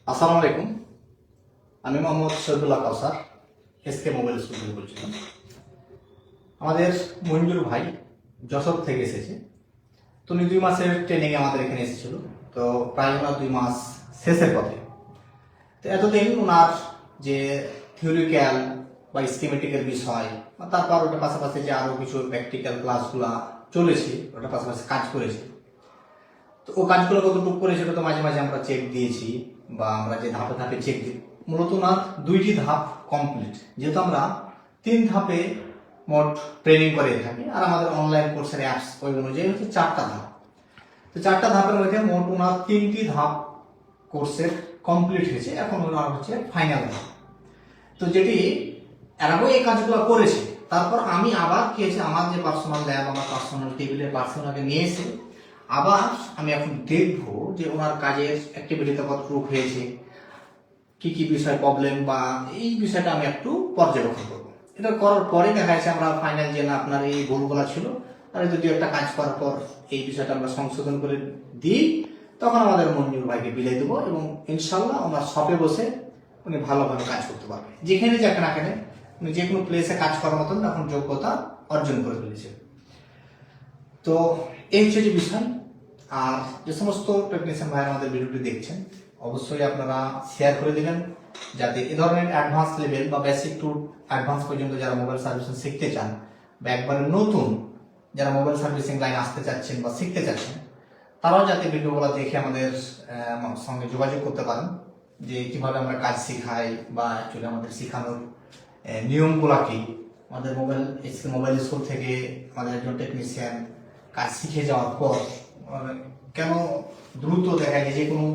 আসসালামু আলাইকুম। আমি মোহাম্মদ শহীদুল্লাহ কাউসার, এসকে মোবাইল স্কুল থেকে বলছিলাম। আমাদের মঞ্জুর ভাই যশোর থেকে এসেছে। তো উনি 2 মাসের ট্রেনিংয়ে আমাদের এখানে এসেছিল। তো প্রায় ওনার 2 মাস শেষের পথে। তো এতদিন ওনার যে থিওরিক্যাল বা স্কিমেটিকের বিষয় বা তারপর ওটার পাশাপাশি যে আরও কিছু প্র্যাকটিক্যাল ক্লাসগুলো চলেছে, ওটার পাশাপাশি কাজ করেছে। তো ও কাজগুলো কতটুকু করে সেটা তো মাঝে মাঝে আমরা চেক দিয়েছি, বা আমরা যে ধাপে ধাপে চেক দিই, মূলত না 2টি ধাপ কমপ্লিট, যেহেতু আমরা 3 ধাপে মোট ট্রেনিং করে থাকি, আর আমাদের অনলাইন কোর্সের অ্যাপস ওই অনুযায়ী হচ্ছে 4টা ধাপ। তো 4টা ধাপের মধ্যে মোট ওনার 3টি ধাপ কোর্সের কমপ্লিট হয়েছে, এখন ওনার হচ্ছে ফাইনাল ধাপ। তো যেটি এর আগেও এই কাজগুলো করেছে, তারপর আমি আবার কি হয়েছে, আমার যে পার্সোনাল ল্যাব, আমার পার্সোনাল টেবিলের পার্সোনালকে নিয়ে এসে আবার আমি এখন দেখবো যে ওনার কাজের অ্যাক্টিভিটিতে কতটুকু হয়েছে, কি কি বিষয় প্রবলেম, বা এই বিষয়টা আমি একটু পর্যবেক্ষণ করবো। এটা করার পরে দেখা যাচ্ছে আমরা ফাইনাল যে না আপনার এই ভুলগুলো ছিল, আর যদি একটা কাজ করার পর এই বিষয়টা আমরা সংশোধন করে দিই, তখন আমাদের মঞ্জুর ভাইকে বিলাই দেবো, এবং ইনশাল্লাহ ওনার শপে বসে উনি ভালোভাবে কাজ করতে পারবে। যেখানে যাক না কেন, উনি যে কোনো প্লেসে কাজ করার মতন এখন যোগ্যতা অর্জন করে ফেলেছে। তো এই হচ্ছে যে বিষয়। আর যে সমস্ত টেকনিশিয়ান ভাই আমাদের ভিডিওটি দেখছেন, অবশ্যই আপনারা শেয়ার করে দিবেন, যাতে এই ধরনের অ্যাডভান্স লেভেল বা বেসিক টু অ্যাডভান্স পর্যন্ত যারা মোবাইল সার্ভিসিং শিখতে চান, বা একবারে নতুন যারা মোবাইল সার্ভিসিং লাইন আসতে চাচ্ছেন বা শিখতে চাচ্ছেন, তারাও যাতে ভিডিওগুলো দেখে আমাদের সঙ্গে যোগাযোগ করতে পারেন, যে কিভাবে আমরা কাজ শেখাই, বা অ্যাকচুয়ালি আমাদের শেখানোর নিয়মগুলো কি। আমাদের মোবাইল স্কুল থেকে আমাদের একজন টেকনিশিয়ান কাজ শিখে যাওয়ার পর কেন দ্রুত দেখা যায় যে কোনো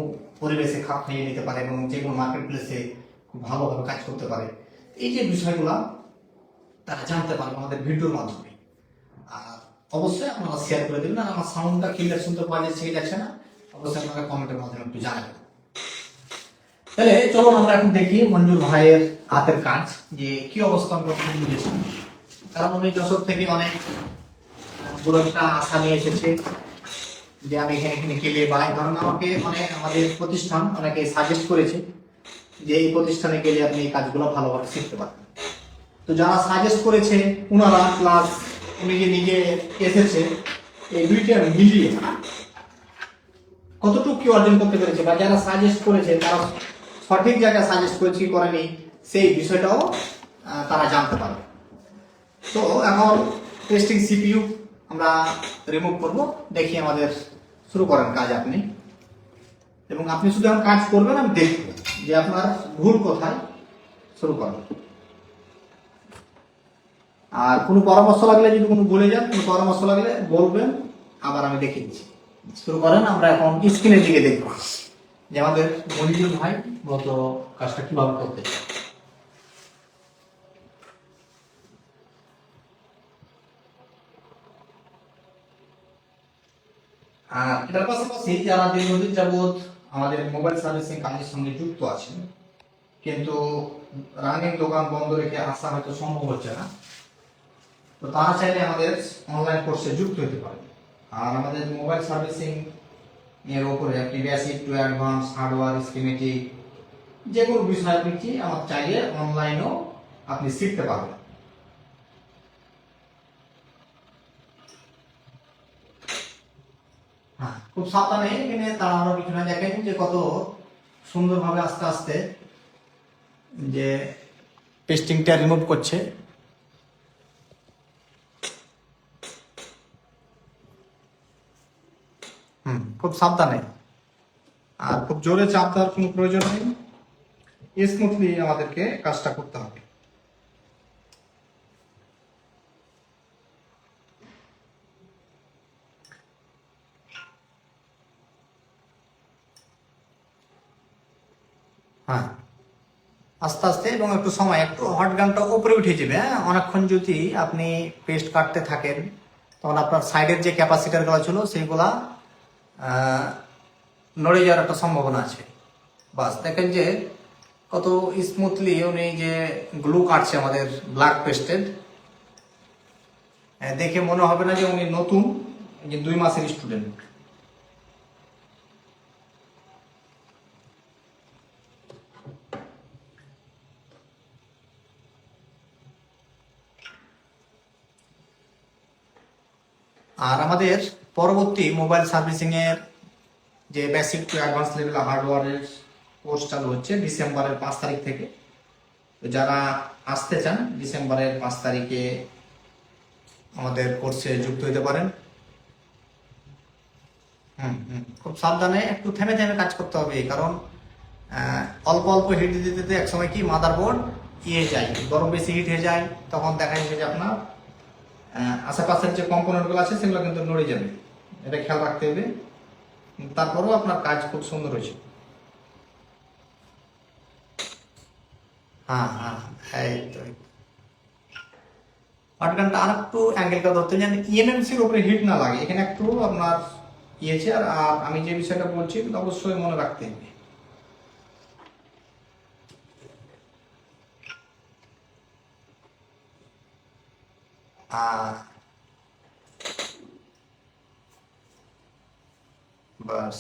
পরিবেশে খাপ খাইয়ে নিতে পারে, এবং যে কোনো মার্কেট প্লেসে খুব ভালোভাবে কাজ করতে পারে, এই যে বিষয়গুলো তারা জানতে পারবে আমাদের ভিডিওর মাধ্যমে। আর অবশ্যই আপনারা শেয়ার করে দেবেন। আর আমার সাউন্ডটা ক্লিয়ার শুনতে পাওয়া যাচ্ছে কি যাচ্ছে না, অবশ্যই আপনারা কমেন্টের মাধ্যমে একটু জানাবেন। তাহলে চলুন আমরা এখন দেখি মঞ্জুর ভাইয়ের হাতের কাজ যে কি অবস্থা আমরা বুঝেছি। কারণ উনি যশোর থেকে অনেক বড় একটা আশা নিয়ে এসেছে যে আমি এখানে এখানে গেলে, বা এই ধরনের আমাকে আমাদের প্রতিষ্ঠান অনেকে সাজেস্ট করেছে যে এই প্রতিষ্ঠানে গেলে আপনি এই কাজগুলো ভালোভাবে শিখতে পারবেন। তো যারা সাজেস্ট করেছে উনারা, প্লাস উনি যে নিজে এসেছে, এই দুইটা মিলিয়ে কতটুকু কি অর্জন করতে পেরেছে, বা যারা সাজেস্ট করেছে তারা সঠিক জায়গায় সাজেস্ট করেছে কি করেনি, সেই বিষয়টাও তারা জানতে পারবে। তো এখন টেস্টিং সিপিইউ আমরা রিমুভ করব। দেখি আমাদের শুরু করেন কাজ আপনি, এবং আপনি শুধু এখন কাজ করবেন, আমি দেখব যে আপনার ভুল কোথায়। শুরু করেন। আর কোনো পরামর্শ লাগলে, যদি কোনো ভুলে যান, কোনো পরামর্শ লাগলে বলবেন, আবার আমি দেখিয়ে দিচ্ছি। শুরু করেন। আমরা এখন স্ক্রিনের দিকে দেখব যে আমাদের মঞ্জুর ভাই মূলত কাজটা কিভাবে করতে চায়। আর এটার পাশাপাশি যারা দীর্ঘদিন যাবৎ আমাদের মোবাইল সার্ভিসিং কাজের সঙ্গে যুক্ত আছেন, কিন্তু রানিং দোকান বন্ধ রেখে আসা হয়তো সম্ভব হচ্ছে না, তো তারা চাইলে আমাদের অনলাইন কোর্সে যুক্ত হতে পারে। আর আমাদের মোবাইল সার্ভিসিং এর উপরে একটি basic to advance hardware schematic যে কোনো বিষয় আপনি কি আমার চাইলে অনলাইনেও আপনি শিখতে পারবেন। হ্যাঁ, খুব সাবধানে এখানে তাড়াহুড়ো কিছু না। দেখেন যে কত সুন্দরভাবে আস্তে আস্তে যে পেস্টিংটা রিমুভ করছে। খুব সাবধানে, আর খুব জোরে চাপ দেওয়ার কোনো প্রয়োজন নেই। স্মুথলি আমাদেরকে কাজটা করতে হবে। হ্যাঁ, আস্তে আস্তে, এবং একটু সময়, একটু হট গানটা উপরে উঠে যাবে। হ্যাঁ, অনেকক্ষণ যদি আপনি পেস্ট কাটতে থাকেন, তখন আপনার সাইডের যে ক্যাপাসিটার গুলো ছিল সেইগুলা নড়ে যাওয়ার একটা সম্ভাবনা আছে। বাস দেখেন যে কত স্মুথলি উনি যে গ্লু কাটছে আমাদের ব্ল্যাক পেস্টেড, দেখে মনে হবে না যে উনি নতুন, যে 2 মাসের স্টুডেন্ট। আর আমাদের পরবর্তী মোবাইল সার্ভিসিং এর যে বেসিক টু অ্যাডভান্স লেভেল হার্ডওয়্যারের কোর্স চালু হচ্ছে ডিসেম্বরের 5 তারিখ থেকে। তো যারা আসতে চান ডিসেম্বরের 5 তারিখে আমাদের কোর্সে যুক্ত হতে পারেন। খুব সাবধানে একটু থেমে থেমে কাজ করতে হবে, কারণ অল্প অল্প হিট দিতে দিতে একসময় কি মাদারবোর্ড যায়, গরম বেশি হিট হয়ে যায়, তখন দেখা যাবে যে আপনার আশেপাশের যে কম্পোনেন্টগুলো আছে সেগুলো কিন্তু নড়ে যাবে। এটা খেয়াল রাখতে হবে। তারপরেও আপনার কাজ খুব সুন্দর হয়েছে। এই তো হটগানটা আর একটু অ্যাঙ্গেলটা ধরতে যেন ইএমএমসির উপরে হিট না লাগে, এখানে একটু আপনার ইয়েছে। আর আমি যে বিষয়টা বলছি অবশ্যই মনে রাখতে হবে। বাস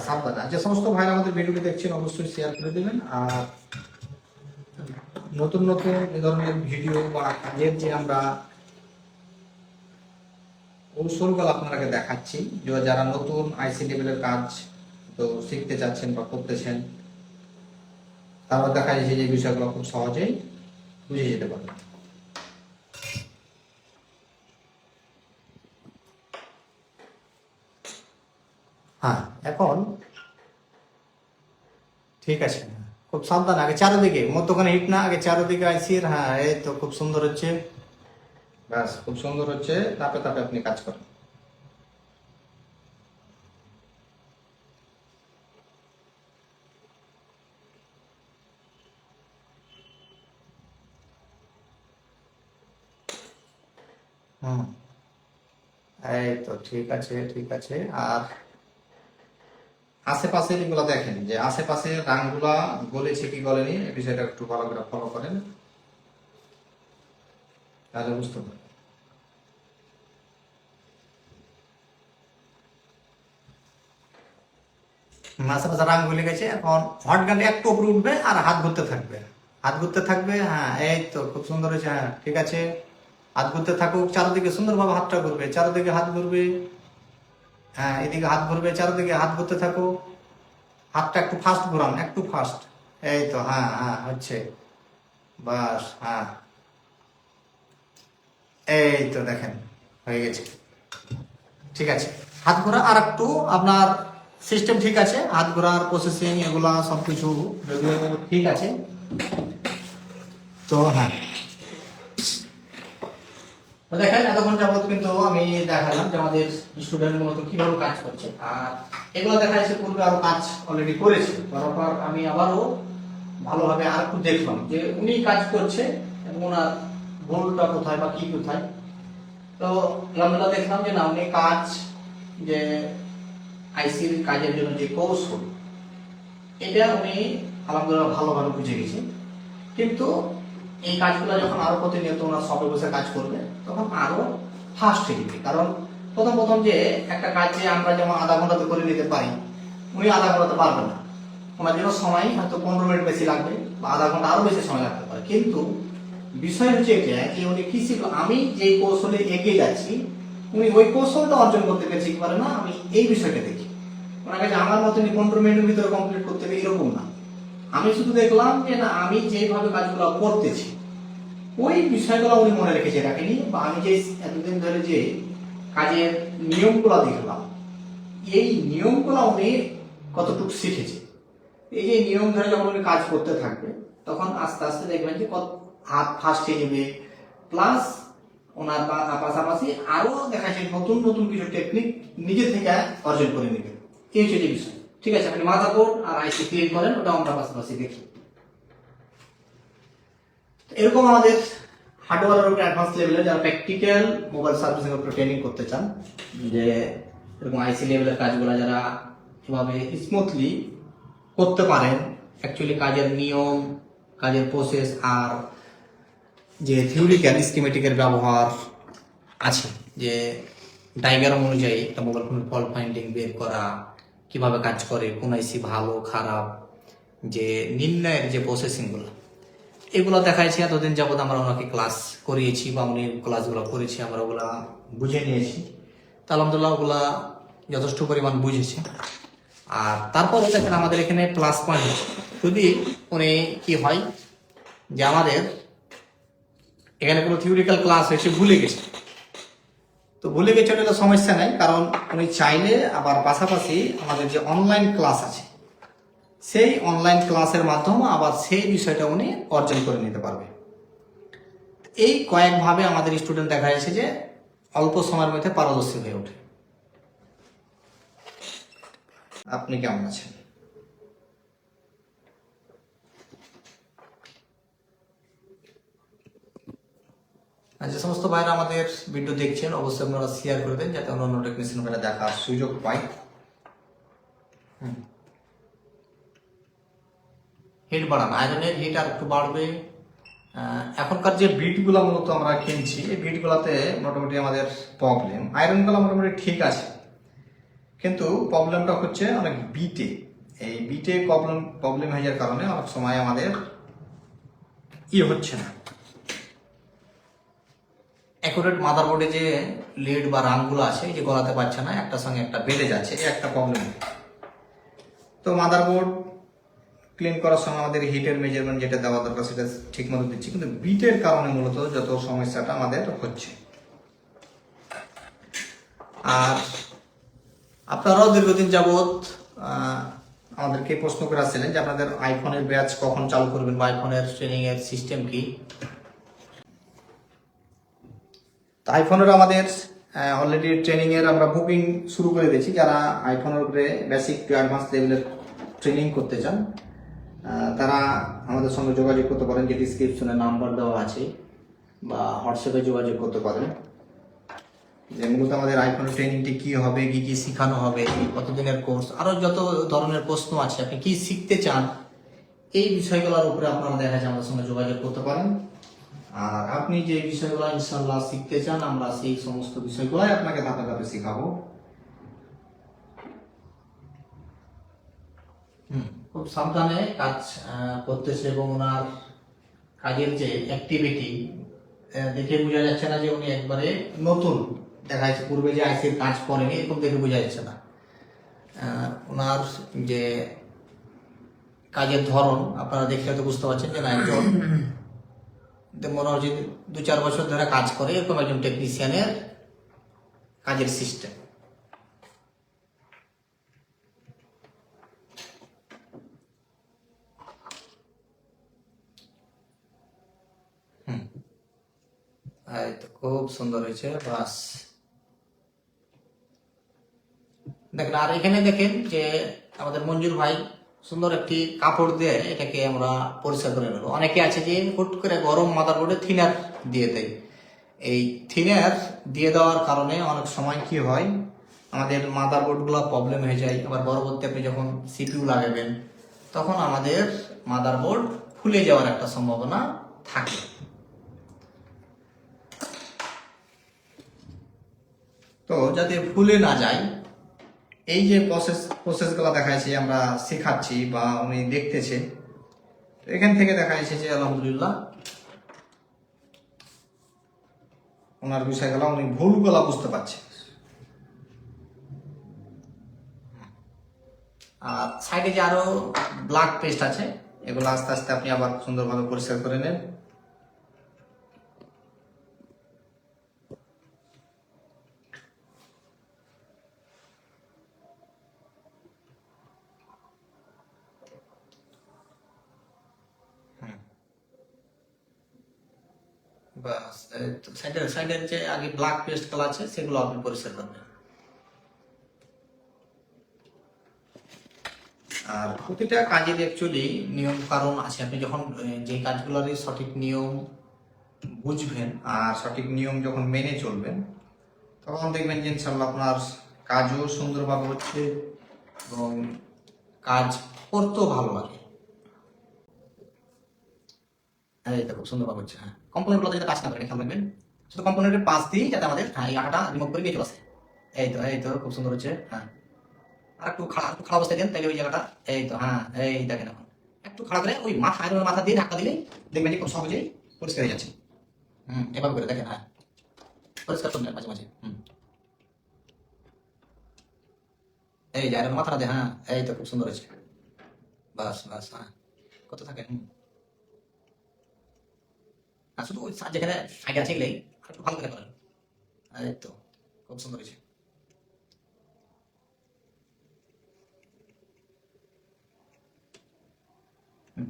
সাবধানে। যে সমস্ত ভাইরা আমাদের ভিডিওটি দেখছেন অবশ্যই শেয়ার করে দেবেন। আর নতুন নতুন এ ধরনের ভিডিও বা কাজের যে আমরা কৌশলগুলো আপনাকে দেখাচ্ছি, যারা নতুন আইসি লেভেলের কাজ তো শিখতে চাচ্ছেন বা করতেছেন, তারপর দেখা যাচ্ছে যে বিষয়গুলো খুব সহজেই বুঝে যেতে পারবে। এখন ঠিক আছে। খুব সাবধান, আগে চারোদিকে মধ্যখানে হিট না, আগে চারোদিকে আইসির। এই তো খুব সুন্দর হচ্ছে। ব্যাস খুব সুন্দর হচ্ছে। তাপে তাপে আপনি কাজ করেন। এই তো ঠিক আছে, ঠিক আছে। আর আশেপাশে এগুলো দেখেন যে আশেপাশে রাংগুলা গলেছে কি গলেনি, এই বিষয়টা একটু ভালো করে ফলো করেন, তাহলে বুঝতে পারবেন। আশেপাশে রাং গলে গেছে। এখন হট গানটা একটু উপরে উঠবে আর হাত ঘুরতে থাকবে, হাত ঘুরতে থাকবে। এই তো খুব সুন্দর হয়েছে। ঠিক আছে, হাত ঘুরতে থাকুক, চারদিকে সুন্দরভাবে হাতটা ঘুরবে, চারদিকে হাত ঘুরবে। এদিকে হাত ঘুরবে, চারদিকে হাত ঘুরতে থাকুক। হাতটা একটু ফাস্ট ঘুরান, একটু ফাস্ট। এই তো হচ্ছে। বাস এই তো দেখেন হয়ে গেছে। ঠিক আছে, হাত ঘোরা আর একটু আপনার সিস্টেম ঠিক আছে, হাত ঘোরার প্রসেসিং এগুলা সবকিছু ঠিক আছে। তো দেখেন এতক্ষণ যাবত কিন্তু আমি দেখালাম যে আমাদের স্টুডেন্ট মূলত কিভাবে কাজ করছে। আর এগুলো দেখা যাচ্ছে পূর্বে আরো কাজ অলরেডি করেছে, তারপর আমি আবারও ভালোভাবে আর একটু দেখলাম যে উনি কাজ করছে এবং ওনার ভুলটা কোথায় বা কি কোথায়। তো আমরা দেখলাম যে না, উনি কাজ যে আইসির কাজের জন্য যে কৌশল, এটা উনি আলহামদুলিল্লাহ ভালোভাবে বুঝে গেছেন। কিন্তু এই কাজগুলো যখন আরো প্রতিনিয়ত ওনার শপে বসে কাজ করবে তখন আরো ফাস্ট হয়ে যাবে। কারণ প্রথম প্রথম যে একটা কাজ যে আমরা যেমন আধা ঘন্টাতে করে নিতে পারি, উনি আধা ঘন্টাতে পারবেন না। ওনার জন্য সময় হয়তো 15 মিনিট বেশি লাগবে বা আধা ঘন্টা আরো বেশি সময় লাগতে পারে। কিন্তু বিষয় হচ্ছে এটা যে উনি কি শিখল, আমি যে কৌশলে এগিয়ে যাচ্ছি উনি ওই কৌশলটা অর্জন করতে পেরেছি কি পারে না, আমি এই বিষয়টা দেখি। ওনার কাছে আমার মতনই 15 মিনিটের ভিতরে কমপ্লিট করতে হবে এরকম না। আমি শুধু দেখলাম যে না, আমি যেভাবে কাজগুলো করতেছি ওই বিষয়গুলো উনি মনে রেখেছে রাখেনি, বা আমি যে এতদিন ধরে যে কাজের নিয়মগুলো দেখলাম এই নিয়মগুলো উনি কতটুকু শিখেছে। এই যে নিয়ম ধরে যখন উনি কাজ করতে থাকবে তখন আস্তে আস্তে দেখবেন যে কত হাত ফাস্ট হয়ে যাবে, প্লাস ওনার পাশাপাশি আরো দেখা যায় নতুন নতুন কিছু টেকনিক নিজে থেকে অর্জন করে নেবে। এই হচ্ছে যে বিষয়। ঠিক আছে, আপনি মাদারবোর্ড আর আইসি ক্লিন করেন, ওটা আমরা পাশাপাশি দেখি। এরকম আমাদের হার্ডওয়্যারের উপরে অ্যাডভান্স লেভেলে যারা প্র্যাকটিক্যাল মোবাইল সার্ভিসিং এর উপরে ট্রেনিং করতে চান, যে এরকম আইসি লেভেলের কাজগুলো যারা কিভাবে স্মুথলি করতে পারেন, অ্যাকচুয়ালি কাজের নিয়ম, কাজের প্রসেস আর যে থিওরিক্যাল স্কিমেটিকের ব্যবহার আছে, যে ডায়াগ্রাম অনুযায়ী একটা মোবাইল ফোনের ফল্ট ফাইন্ডিং বের করা, কিভাবে কাজ করে, কোন আইসি ভালো খারাপ, যে নির্ণয়ের যে প্রসেসিংগুলো, এগুলো দেখাইছি। এতদিন যাবত আমরা ওনাকে ক্লাস করিয়েছি বা উনি ক্লাসগুলো করেছি, আমরা ওগুলা বুঝে নিয়েছি। তা আলহামদুলিল্লাহ ওগুলা যথেষ্ট পরিমাণ বুঝেছি। আর তারপরে দেখেন আমাদের এখানে প্লাস পয়েন্ট হচ্ছে, যদি উনি কি হয় যে আমাদের এখানে কোনো থিওরিক্যাল ক্লাস হয়েছে ভুলে গেছে, তো ভুলে গেছে ওটা সমস্যা নাই, কারণ উনি চাইলে আবার পাশাপাশি আমাদের যে অনলাইন ক্লাস আছে সেই অনলাইন ক্লাসের মাধ্যমে আবার সেই বিষয়টা উনি অর্জন করে নিতে পারবে। এই কয়েকভাবে আমাদের স্টুডেন্ট দেখা যাচ্ছে যে অল্প সময়ের মধ্যে পারদর্শী হয়ে ওঠে। আপনি কেমন আছেন? আর যে সমস্ত ভাইরা আমাদের ভিডিও দেখছেন অবশ্যই আপনারা শেয়ার করে দেন, যাতে অন্যান্য টেকনিশিয়ান ভাইরা দেখার সুযোগ পায়। হিট বাড়ান, আয়রনের হিট আর একটু বাড়বে। এখনকার যে বিটগুলো মূলত আমরা কিনছি, এই বিটগুলোতে মোটামুটি আমাদের প্রবলেম, আয়রনগুলো মোটামুটি ঠিক আছে, কিন্তু প্রবলেমটা হচ্ছে অনেক বিটে। এই বিটে প্রবলেম হয়ে যাওয়ার কারণে অনেক সময় আমাদের হচ্ছে না। অ্যাকুরেট মাদারবোর্ডে যে লিড বা রামগুলো আছে যে গলাতে পারছে না, একটা সঙ্গে একটা বেড়ে যাচ্ছে, এই একটা প্রবলেম। তো মাদারবোর্ড ক্লিন করার সময় আমাদের হিটের মেজারমেন্ট যেটা দেওয়া দরকার সেটা ঠিক মতো দিচ্ছি, কিন্তু বিটের কারণে মূলত যত সমস্যাটা আমাদের হচ্ছে। আর আপনারাও দীর্ঘদিন যাবৎ আমাদেরকে প্রশ্ন করে আসছিলেন যে আপনাদের আইফোনের ব্যাচ কখন চালু করবেন বা আইফোনের ট্রেনিং এর সিস্টেম কি। তো আইফোনের আমাদের অলরেডি ট্রেনিং এর আমরা বুকিং শুরু করে দিয়েছি। যারা আইফোনের উপরে বেসিক টু অ্যাডভান্স লেভেলের ট্রেনিং করতে চান তারা আমাদের সঙ্গে যোগাযোগ করতে পারেন, যে ডিসক্রিপশনে নাম্বার দেওয়া আছে, বা হোয়াটসঅ্যাপে যোগাযোগ করতে পারেন। যে মূলত আমাদের আইফোনের ট্রেনিংটি কি হবে, কি কি শেখানো হবে, কতদিনের কোর্স, আরো যত ধরনের প্রশ্ন আছে, আপনি কি শিখতে চান, এই বিষয়গুলোর উপরে আপনারা দেখা যায় আমাদের সঙ্গে যোগাযোগ করতে পারেন। আর আপনি যে বিষয়গুলো ইনশাআল্লাহ শিখতে চান, আমরা সেই সমস্ত বিষয়গুলোই আপনাকে ধাপে ধাপে শেখাবো। খুব সাবধানে কাজ করতেছে, এবং ওনার কাজের যে অ্যাক্টিভিটি দেখে বোঝা যাচ্ছে না যে উনি একবারে নতুন। দেখা যাচ্ছে পূর্বে যে আইসির কাজ করেনি এরকম দেখে বোঝা যাচ্ছে না। ওনার যে কাজের ধরন আপনারা দেখে হয়তো বুঝতে পারছেন যে না, একজন মনে হচ্ছে 2-4 বছর ধরে কাজ করে এরকম একজন টেকনিশিয়ানের কাজের সিস্টেম। খুব সুন্দর হয়েছে, বাস দেখেন। আর এখানে দেখেন যে আমাদের মঞ্জুর ভাই সুন্দর একটি কাপড় দিয়ে এটাকে আমরা পরিষ্কার করে নেব। অনেকে আছে যে হুট করে গরম মাদারবোর্ডে থিনার দিয়ে দেয়। এই থিনার দিয়ে দেওয়ার কারণে অনেক সময় কি হয়, আমাদের মাদারবোর্ডগুলো প্রবলেম হয়ে যায়। আবার পরবর্তী আপনি যখন সিপিইউ লাগাবেন তখন আমাদের মাদারবোর্ড ফুলে যাওয়ার একটা সম্ভাবনা থাকে। তো যাতে ফুলে না যায়, এই যে প্রসেসগুলো দেখাচ্ছি, আমরা শেখাচ্ছি বা উনি দেখতেছে, এখান থেকে দেখা যাচ্ছে যে আলহামদুলিল্লাহ ওনার বিষয়গুলো উনি ভুলগুলা বুঝতে পারছে। আর সাইডে যে আরো ব্ল্যাক পেস্ট আছে, এগুলো আস্তে আস্তে আপনি আবার সুন্দরভাবে পরিষ্কার করে নেন। বাস সাইডের যে আগে ব্ল্যাক পেস্ট গুলো আছে সেগুলো আপনি পরিষ্কার করবেন। আর প্রতিটা কাজের অ্যাকচুয়ালি নিয়ম কারণ আছে। আপনি যখন যে কাজগুলোরই সঠিক নিয়ম বুঝবেন আর সঠিক নিয়ম যখন মেনে চলবেন, তখন দেখবেন যে ইনশাল্লাহ আপনার কাজও সুন্দরভাবে হচ্ছে এবং কাজ করতেও ভালো লাগে। এটা খুব সুন্দরভাবে হচ্ছে। হ্যাঁ। কম্পোনেন্টগুলো যাতে কাজ না করে খেয়াল রাখবেন। শুধু কম্পোনেন্টের পাশ দিয়েই যাতে আমাদের এই আঠাটা রিমুভ করে নিয়ে চলে আসে। এই তো খুব সুন্দর হচ্ছে। হ্যাঁ, আর একটু খাড়া অবস্থায় দেন, তাহলে ওই জায়গাটা এই তো হ্যাঁ এই দেখেন এখন একটু খাড়া করে ওই আয়রনের মাথা দিয়ে ধাক্কা দিলেই দেখবেন যে খুব সহজেই পরিষ্কার হয়ে যাচ্ছে। এভাবে করে দেখেন। হ্যাঁ, পরিষ্কার করবেন মাঝে মাঝে। এই যে আয়রনের মাথাটা দিয়ে, হ্যাঁ এই তো খুব সুন্দর হচ্ছে। বাস বাস, হ্যাঁ কত থাকে। আর শুধু ওই যেখানে সাইডে আছে এগুলোই একটু ভালো করে করেন। এই তো খুব সুন্দর হয়েছে।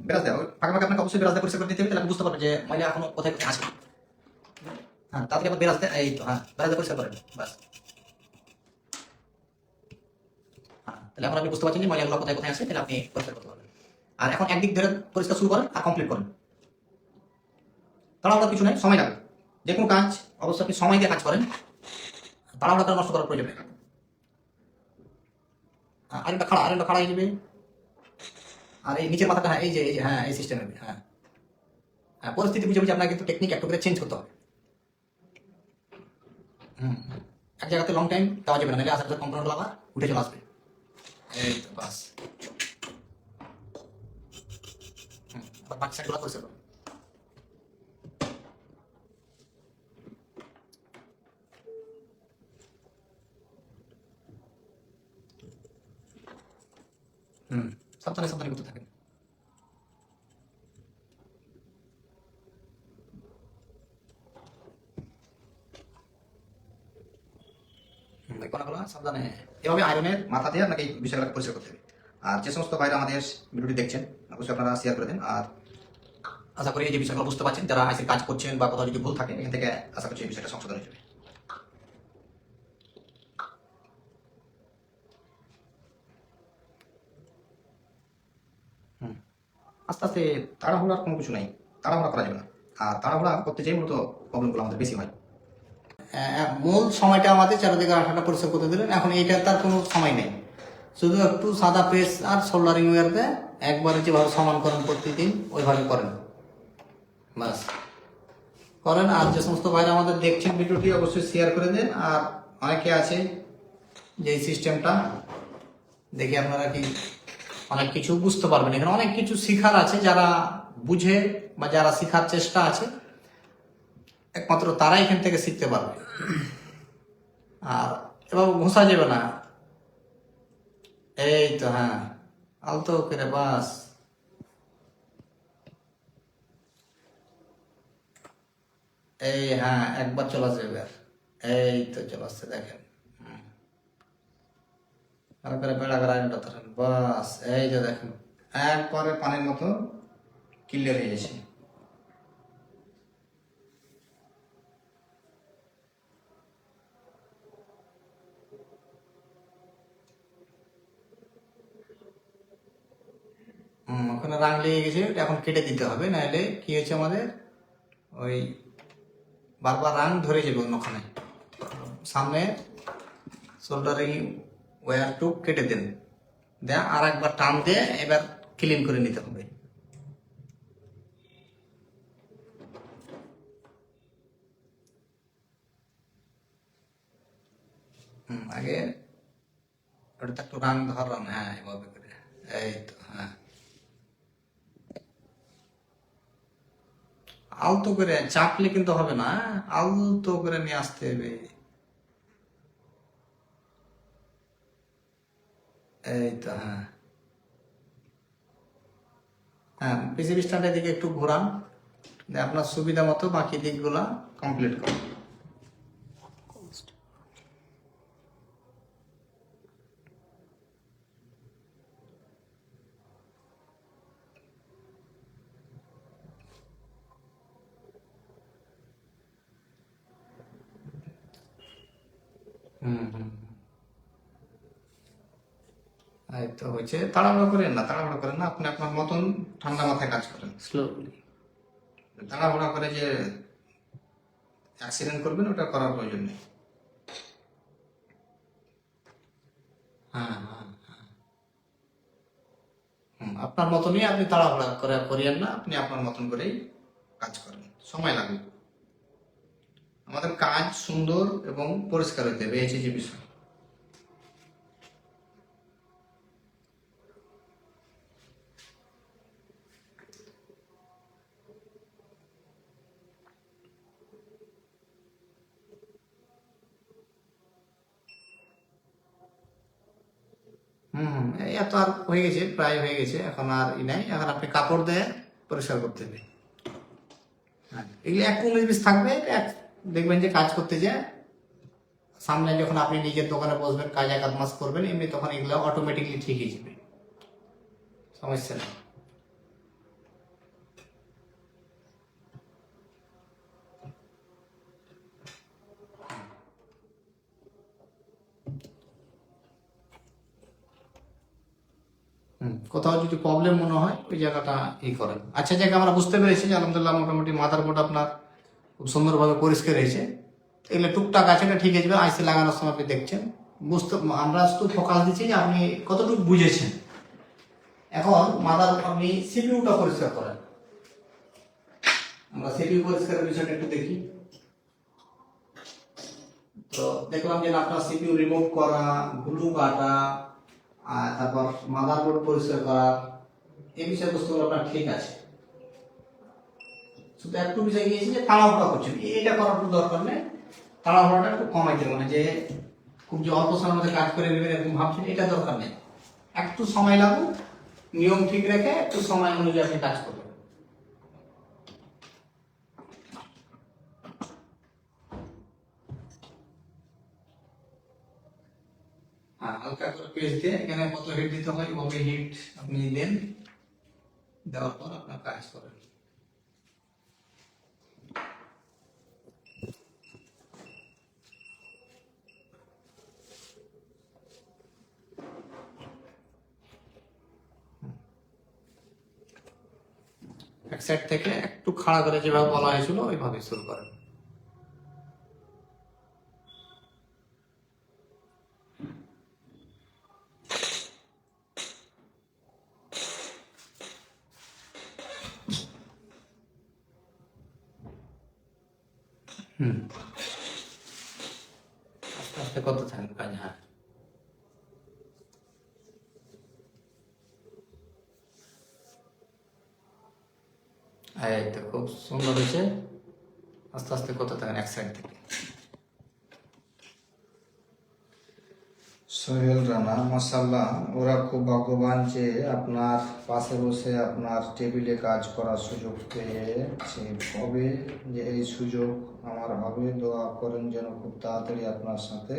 বিরাজ দেওয়া ফাঁকা ফাঁকা আপনাকে অবশ্যই বিরাজ দিয়ে পরিষ্কার করে দিতে হবে, তাহলে আপনি বুঝতে পারবেন যে ময়লা এখনো কোথায় কোথায় আছে। হ্যাঁ, তাড়াতাড়ি আবার বিরাজ দেন। এই তো হ্যাঁ, বিরাজ দিয়ে পরিষ্কার করেন। বাস, হ্যাঁ তাহলে এখন আপনি বুঝতে পারছেন যে ময়লাগুলো কোথায় কোথায় আছে, তাহলে আপনি পরিষ্কার করতে পারবেন। আর এখন একদিক ধরে পরিষ্কার শুরু করেন আর কমপ্লিট করেন। তাড়াহুড়া কিছু নাই, সময় লাগবে। যে কোনো কাজ অবশ্যই আপনি সময় দিয়ে কাজ করেন, তাড়াহুড়া করে নষ্ট করার প্রয়োজন নেই। আরেকটা খাড়া হয়ে যাবে। আর এই নিচের মাথাটা, হ্যাঁ এই যে হ্যাঁ এই সিস্টেমে। হ্যাঁ হ্যাঁ, পরিস্থিতি বুঝে বুঝে আপনাকে কিন্তু টেকনিক একটু করে চেঞ্জ করতে হবে। এক জায়গাতে লং টাইম দেওয়া যাবে না, নাহলে আসার কম্পোনেন্ট আবার উঠে চলে আসবে। এই তো বাস, আবার বাকি সাইডগুলো পরিষ্কার করুন। সাবধানে সাবধানে করতে থাকেন। কোনাগুলো সাবধানে এভাবে আয়রনের মাথা দিয়ে আপনাকে এই বিষয়গুলো পরিষ্কার করতে হবে। আর যে সমস্ত ভাইরা আমাদের ভিডিওটি দেখছেন অবশ্যই আপনারা শেয়ার করে দেন। আর আশা করি এই যে বিষয়গুলো বুঝতে পারছেন, যারা আইসির কাজ করছেন বা কোথাও যদি ভুল থাকে এখান থেকে আশা করছি এই বিষয়টা সংশোধন হয়ে যাবে। আস্তে আস্তে, তাড়াহুড়ার কোনো কিছু নাই, তাড়াহুড়া করা যাবে না। আর তাড়াহুড়া করতে যেয়ে মূলত প্রবলেমগুলো আমাদের বেশি হয়। মূল সময়টা আমাদের চারিদিকে আঠাটা পরিষ্কার করতে দিলেন, এখন এইটা তার কোনো সময় নেই। শুধু একটু সাদা পেস্ট আর সোল্ডারিং ওয়্যারতে একবারে যেভাবে সমান করেন প্রতিদিন ওইভাবে করেন, বাস করেন। আর যে সমস্ত ভাইরা আমাদের দেখছেন ভিডিওটি অবশ্যই শেয়ার করে দেন। আর অনেকে আছে যে এই সিস্টেমটা দেখে আপনারা কি অনেক কিছু বুঝতে পারবেন। এখানে অনেক কিছু শিখার আছে, যারা বুঝে বা যারা শিখার চেষ্টা আছে একমাত্র তারাই এখান থেকে শিখতে পারবে। আর এবার ঘষা যাবে না। এই তো হ্যাঁ, আলতো করে বাস। এই হ্যাঁ, একবার চলে আসবে এবার। এই তো চলে আসছে দেখেন। ভালো করে বেড়া করে আয়নাটা ধরেন, বাস এই যে দেখেন একবারে পানির মতো ক্লিয়ার হয়ে গেছে। ওখানে রাং লেগে গেছে, এখন কেটে দিতে হবে, নাহলে কি হচ্ছে আমাদের ওই বারবার রাং ধরে যাবে অন্যখানে। সামনে সোল্ডারিং ওয়্যারটু কেটে দেন, দেয়া আর একবার টান দিয়ে এবার ক্লিন করে নিতে হবে। আগে ওটা একটু রাং ধরান, হ্যাঁ এভাবে করে। এই তো হ্যাঁ, আলতো করে চাপলে কিন্তু হবে না, আলতো করে নিয়ে আসতে হবে। এই তো হ্যাঁ হ্যাঁ, পিসিবি স্ট্যান্ডের দিকে একটু ঘোরান, আপনার সুবিধা মতো বাকি দিকগুলা কমপ্লিট করুন। এই তো হয়েছে। তাড়াহুড়ো করেন না, তাড়াহুড়ো করেন না, আপনি আপনার মতন ঠান্ডা মাথায় কাজ করেন স্লোলি। তাড়াহুড়া করে যে অ্যাক্সিডেন্ট করবেন ওটা করার প্রয়োজন নেই। হ্যাঁ হ্যাঁ, আপনার মতনই আপনি তাড়াহুড়া করে করিয়েন না, আপনি আপনার মতন করেই কাজ করেন, সময় লাগবে। আমাদের কাজ সুন্দর এবং পরিষ্কার হতে হবে, এই যে বিষয়। এই এত আর হয়ে গেছে, প্রায় হয়ে গেছে, এখন আর নাই। এখন আপনি কাপড় দিয়ে পরিষ্কার করতে হবে। হ্যাঁ, এগুলো একটু 19-20 থাকবে, দেখবেন যে কাজ করতে যায় সামনে যখন আপনি নিজের দোকানে বসবেন, কাজ 1-8 মাস করবেন, এমনি তখন এগুলো অটোমেটিকলি ঠিক হয়ে যাবে, সমস্যা নেই। কোথাও যদি প্রবলেম মনে হয় ওই জায়গাটা করেন। আচ্ছা, জায়গা আমরা বুঝতে পেরেছি যে আলহামদুলিল্লাহ মোটামুটি মাদারবোর্ড আপনার খুব সুন্দরভাবে পরিষ্কার হয়েছে। এগুলো টুকটাক আছে, এটা ঠিক আছে। আইসি লাগানোর সময় আপনি দেখছেন, আমরা শুধু ফোকাস দিচ্ছি যে আপনি কতটুকু বুঝেছেন। এখন আপনি সিপিইউটা পরিষ্কার করেন। আমরা সিপিইউ পরিষ্কারের বিষয়টা একটু দেখি। তো দেখলাম যে আপনার সিপিইউ রিমুভ করা, গ্লু কাটা, আর তারপর মাদারবোর্ড পরিষ্কার করা, এই বিষয়বস্তুগুলো আপনার ঠিক আছে। শুধু একটু বিষয় গিয়েছে যে তাড়াহুড়া করছেন, এটা করার কোনো দরকার নেই। তাড়াহুড়াটা একটু কমাইতে, মানে যে খুব যে অল্প সময়ের মধ্যে কাজ করে নেবেন এরকম ভাবছেন, এটা দরকার নেই। একটু সময় লাগুক, নিয়ম ঠিক রেখে একটু সময় অনুযায়ী আপনি কাজ করবেন। হ্যাঁ, হালকা করে পেস্ট দিয়ে এখানে কত হিট দিতে হয় ওভাবে হিট আপনি দেন, দেওয়ার পর আপনার কাজ করেন। এক সাইড থেকে একটু খাড়া করে যেভাবে বলা হয়েছিল ওইভাবে শুরু করেন। আস্তে আস্তে করতে থাকেন কাজ। হ্যাঁ, এই তো খুব সুন্দর হয়েছে। আস্তে আস্তে করতে থাকেন এক সাইড থেকে। সোহেল রানা, মাশাআল্লাহ, ওরা খুব ভাগ্যবান যে আপনার পাশে বসে আপনার টেবিলে কাজ করার সুযোগ পেয়েছে। কবে যে এই সুযোগ আমার হবে, দোয়া করেন যেন খুব তাড়াতাড়ি আপনার সাথে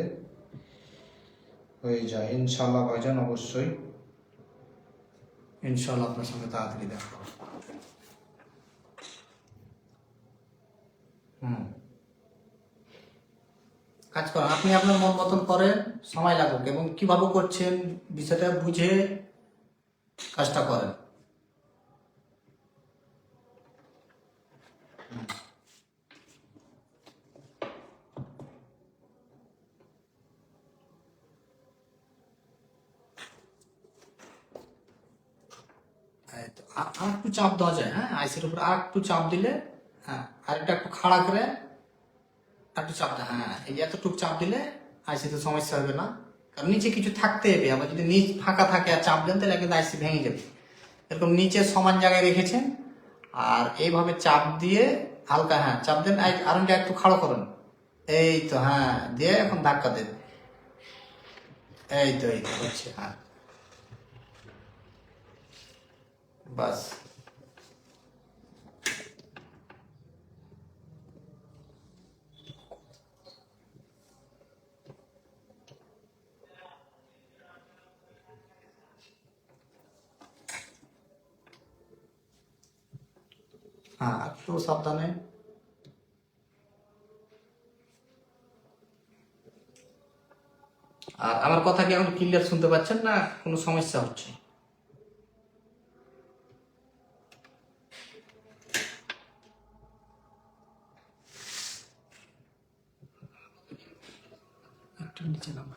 হয়ে যায়। ইনশাআল্লাহ ভাইজান, অবশ্যই ইনশাআল্লাহ আপনার সঙ্গে তাড়াতাড়ি দেখা হবে। কাজ করেন, আপনি আপনার মন মতন করেন, সময় লাগুক, এবং কিভাবে করছেন বিষয়টা বুঝে কাজটা করেন। এই তো, আর একটু চাপ দেওয়া যায়। হ্যাঁ, আইসির উপর আর একটু চাপ দিলে, হ্যাঁ, আরেকটা একটু খাড়া করে একটু চাপ দেয়। হ্যাঁ, এই যে এতটুকু চাপ দিলে আইসিতে সমস্যা হবে না। কারণ নিচে কিছু থাকতে হবে, আবার যদি নিচ ফাঁকা থাকে আর চাপ দেন তাহলে কিন্তু আইসি ভেঙে যাবে। এরকম নিচে সমান জায়গায় রেখেছেন, আর এইভাবে চাপ দিয়ে হালকা, হ্যাঁ, চাপ দেন, আরনটা একটু খাড়া করুন। এই তো, হ্যাঁ, দিয়ে এখন ধাক্কা দেন। এই তো হচ্ছে। হ্যাঁ, বাস। হ্যাঁ, একটু সাবধানে। আর আমার কথা কি এখন ক্লিয়ার শুনতে পাচ্ছেন না কোনো সমস্যা হচ্ছে? একটু নিচে নামা।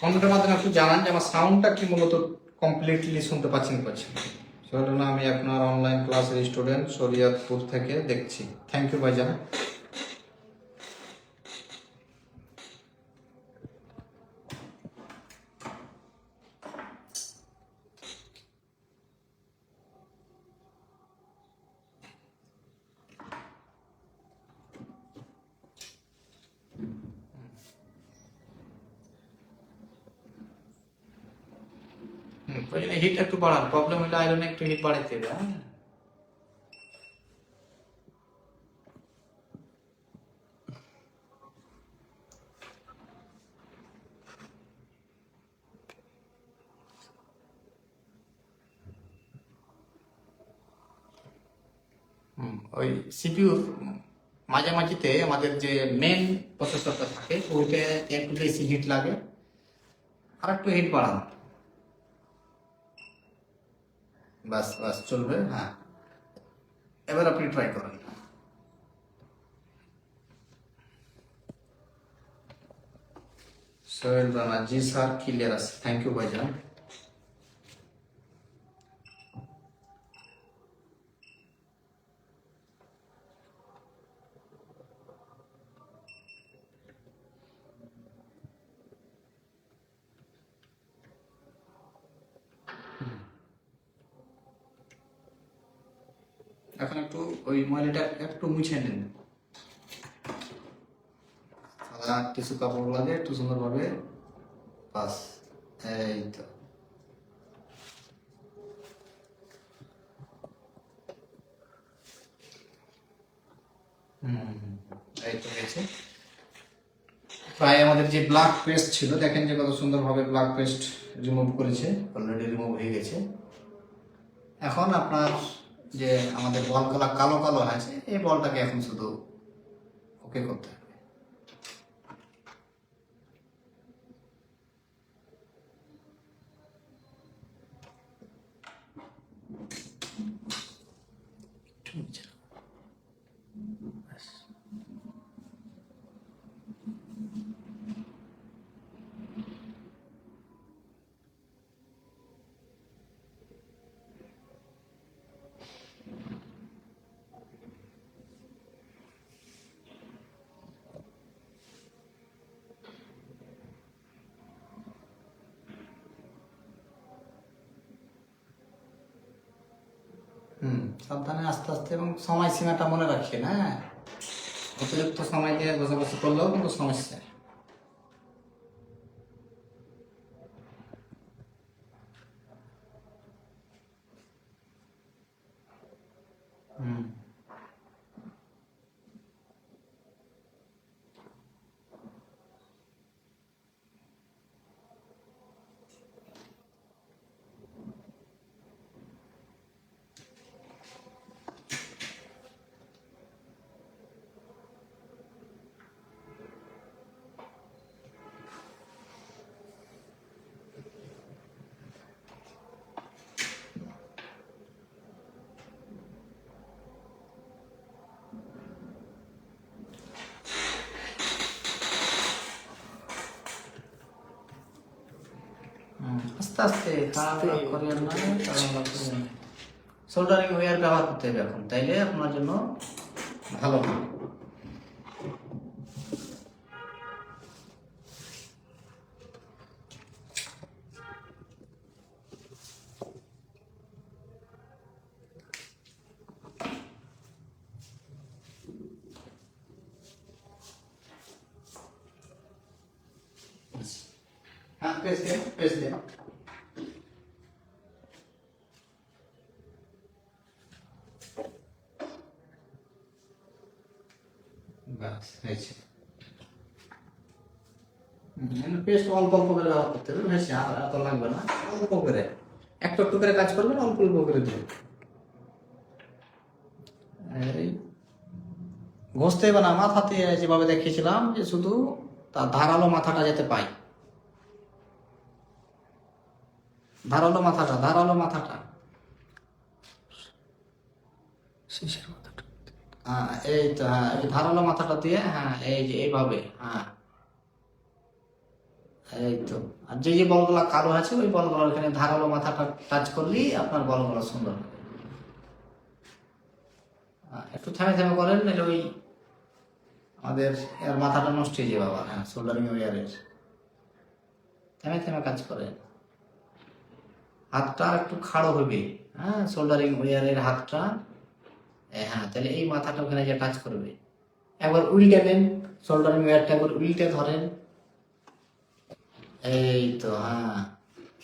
কমেন্টের মাধ্যমে একটু জানান যে আমার সাউন্ডটা কি মূলত কমপ্লিটলি শুনতে পাচ্ছেন কি পাচ্ছেন না। সেজন্য আমি আপনার অনলাইন ক্লাসের স্টুডেন্ট শরিয়তপুর থেকে দেখছি। থ্যাংক ইউ ভাইজান। প্রয়োজনে হিট একটু বাড়ান, প্রবলেম হলে আয়রনে একটু হিট বাড়াইতে হবে। হ্যাঁ ওই সিপিইউর মাঝামাঝিতে আমাদের যে মেন প্রসেসরটা থাকে ওইটা একটু বেশি হিট লাগে, আর একটু হিট বাড়ান, বাস বাস চলবে। হ্যাঁ এবার আপনি ট্রাই করেন। সোহেল রানা, জি স্যার ক্লিয়ার আছে, থ্যাংক ইউ ভাইজান। এখন একটু ওই ময়লাটা একটু মুছে নিন, সাদা টিস্যু কাপড় লাগে একটু সুন্দরভাবে, বাস এই তো। এই তো গেছে। প্রায় আমাদের যে ব্ল্যাক পেস্ট ছিল দেখেন যে কত সুন্দরভাবে ব্ল্যাক পেস্ট রিমুভ করেছে, অলরেডি রিমুভ হয়ে গেছে। এখন আপনার যে আমাদের বলগুলা কালো কালো আছে এই বলটাকে এখন শুধু ওকে করতে হবে। সাবধানে আস্তে আস্তে এবং সময় সীমাটা মনে রাখেন। হ্যাঁ অতিরিক্ত সময় দিয়ে বসাবসি করলেও কিন্তু সমস্যা। আস্তে আস্তে করিয়েন না, সোল্ডারিং ওয়্যার ব্যবহার করতে হবে এখন, তাইলে আপনার জন্য ভালো হবে। হ্যাঁ পেস্ট দেন, পেস্ট দেন। বাস হয়েছে। পেস্ট অল্প অল্প করে ব্যবহার করতে হবে, বেশি এত লাগবে না, অল্প করে একটু একটু করে কাজ করবেন, অল্প অল্প করে দেবেন। এই ঘষতে হবে না, মাথাতে যেভাবে দেখিয়েছিলাম যে শুধু তার ধারালো মাথাটা যাতে পাই, ধারালো মাথাটা, ধারালো মাথাটা, শেষের মাথাটা। হ্যাঁ এই তো, হ্যাঁ এই ধারালো মাথাটা দিয়ে, হ্যাঁ এই যে এইভাবে, হ্যাঁ এই তো। আর যে যে বলগুলা কালো আছে ওই বলগুলো এখানে ধারালো মাথাটা টাচ করলেই আপনার বলগুলো সুন্দর হবে। একটু থেমে থেমে করেন, নাহলে ওই আমাদের এর মাথাটা নষ্ট হয়ে যাবে আবার। হ্যাঁ, সোল্ডারিং ওয়্যারের থেমে থেমে কাজ করেন। হাতটা একটু খাড়ো হবে। হ্যাঁ, সোল্ডারিং ওয়্যারের হাতটা, হ্যাঁ, তাহলে এই মাথাটা ওখানে যে টাচ করবে। একবার উল্টে নেন, সোল্ডারিং ওয়্যারটা একবার উল্টে ধরেন। এই তো, হ্যাঁ,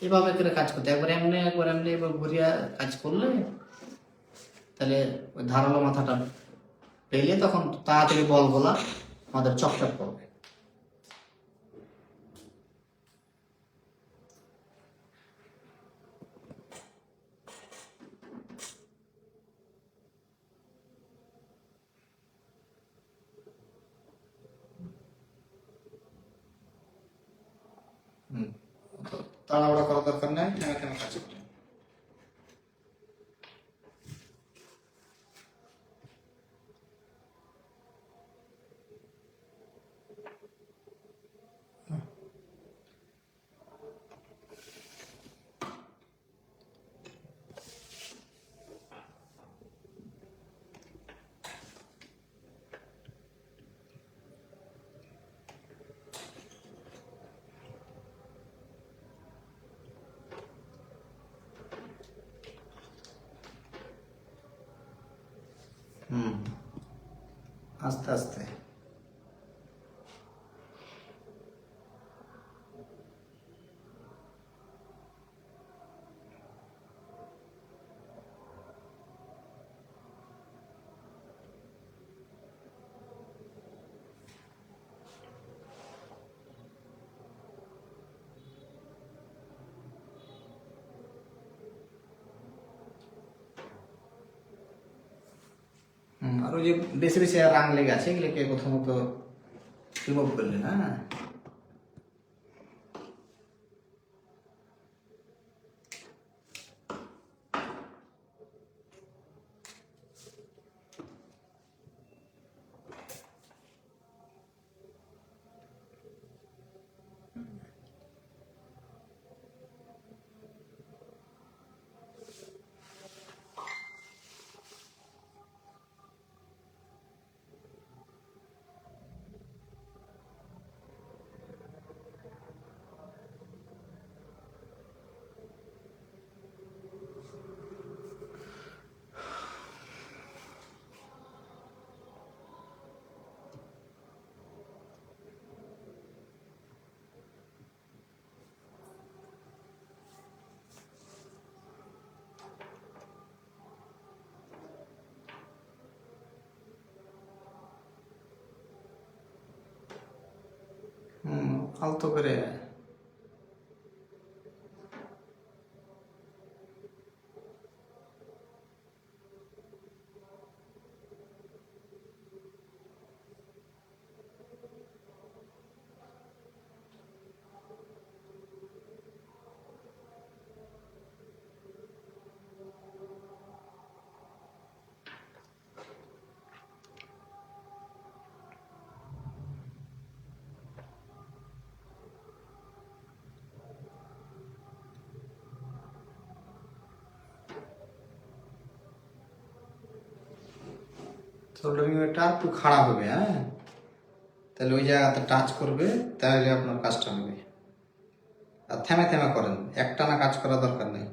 এভাবে করে কাজ করতে, একবার এমনি একবার এমনি, এবার ঘুরিয়া কাজ করলে তাহলে ওই ধারালো মাথাটা পেলে তখন তাড়াতাড়ি বলগুলা আমাদের চকচক করবে। তাড়াহুড়া করার দরকার নেই, থেমে থেমে কাজ করুন। আস্তে আস্তে। আর ওই যে বেশি বেশি রাং লেগে আছে এগুলোকে প্রথমত রিমুভ করলেন। হ্যাঁ, আলতো করে। সোল্ডারিং ওয়্যারটা একটু খাড়া হবে। হ্যাঁ, তাহলে ওই জায়গাতে টাচ করবে, তাহলে আপনার কাজটা হবে। আর থেমে থেমে করেন, একটানা কাজ করার দরকার নেই।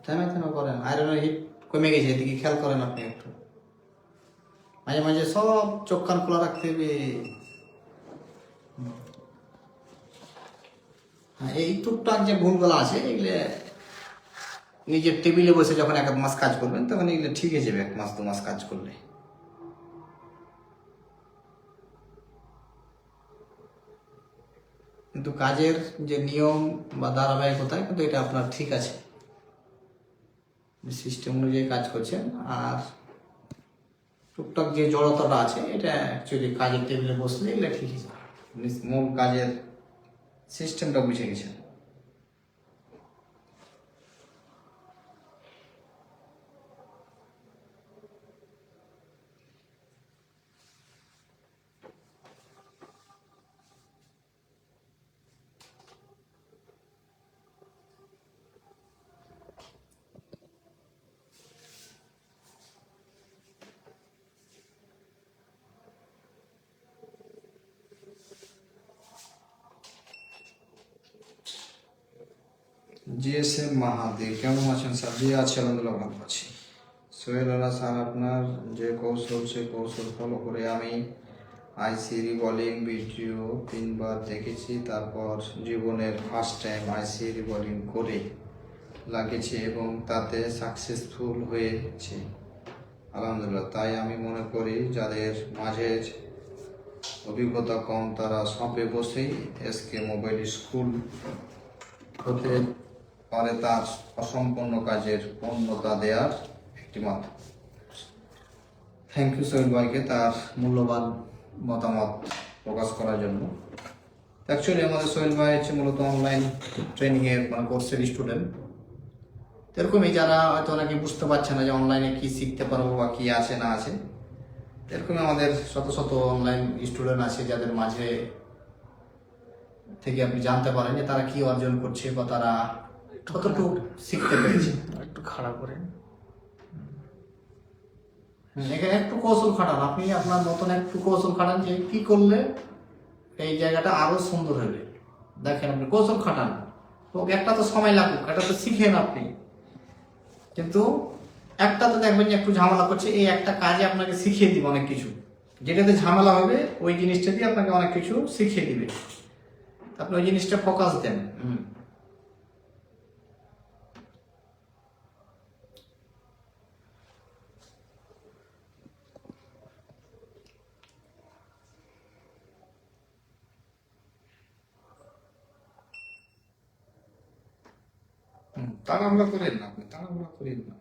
থেমে থেমে করেন, আয়রনের হিট কমে গেছে, এদিকে খেয়াল করেন আপনি একটু। মাঝে মাঝে সব চোখ কান খোলা রাখতে হবে। হ্যাঁ, এই টুকটাক যে ভুলগুলো আছে এগুলো নিজের টেবিলে বসে যখন 1 মাস কাজ করবেন তখন এগুলো ঠিক হয়ে যাবে, 1 মাস 2 মাস কাজ করলে। কিন্তু কাজের যে নিয়ম বা ধারাবাহিকতা কিন্তু এটা আপনার ঠিক আছে, সিস্টেম অনুযায়ী কাজ করছেন। আর টুকটাক যে জড়তাটা আছে এটা অ্যাকচুয়ালি কাজের টেবিলে বসলে এগুলো ঠিকই যায়। মূল কাজের সিস্টেমটা বুঝে গেছেন। জিএসএম মাহাদি, কেমন আছেন স্যার? জি আছি, আলহামদুলিল্লাহ ভালো আছি। সোহেল আলা স্যার, আপনার যে কৌশল সেই কৌশল ফলো করে আমি আইসি রিবলিং ভিডিও 3 বার দেখেছি, তারপর জীবনের ফার্স্ট টাইম আইসি রিবলিং করে লাগিয়েছি এবং তাতে সাকসেসফুল হয়েছে আলহামদুলিল্লাহ। তাই আমি মনে করি যাদের মাঝে অভিজ্ঞতা কম তারা শপে বসেই এসকে মোবাইল স্কুল হতে পারে তার অসম্পূর্ণ কাজের পূর্ণতা দেওয়ার একটি মাধ্যম। থ্যাংক ইউ সোহেল ভাইকে তার মূল্যবান মতামত প্রকাশ করার জন্য। অ্যাকচুয়ালি আমাদের সোহেল ভাই হচ্ছে মূলত অনলাইন ট্রেনিংয়ের মানে কোর্সের স্টুডেন্ট। এরকমই যারা হয়তো অনেকে বুঝতে পারছে না যে অনলাইনে কি শিখতে পারবো বা কি আছে না আছে, এরকমই আমাদের শত শত অনলাইন স্টুডেন্ট আছে যাদের মাঝে থেকে আপনি জানতে পারেন যে তারা কি অর্জন করছে বা তারা কতটুকু শিখতে পেরেছে। একটু খারাপ করে এখানে একটু কৌশল খাটান, আপনি আপনার মতন একটু কৌশল খাটান যে কি করলে এই জায়গাটা আরো সুন্দর হবে। দেখেন আপনি কৌশল খাটান, ওকে একটা তো সময় লাগুক, একটা তো শিখেন আপনি, কিন্তু একটা তো দেখবেন যে একটু ঝামেলা করছে, এই একটা কাজে আপনাকে শিখিয়ে দিবে অনেক কিছু। যেটাতে ঝামেলা হবে ওই জিনিসটা দিয়ে আপনাকে অনেক কিছু শিখিয়ে দিবে, আপনি ওই জিনিসটা ফোকাস দেন। তাড়াহুড়া করেন না, আপনি তাড়াহুড়া করেন না।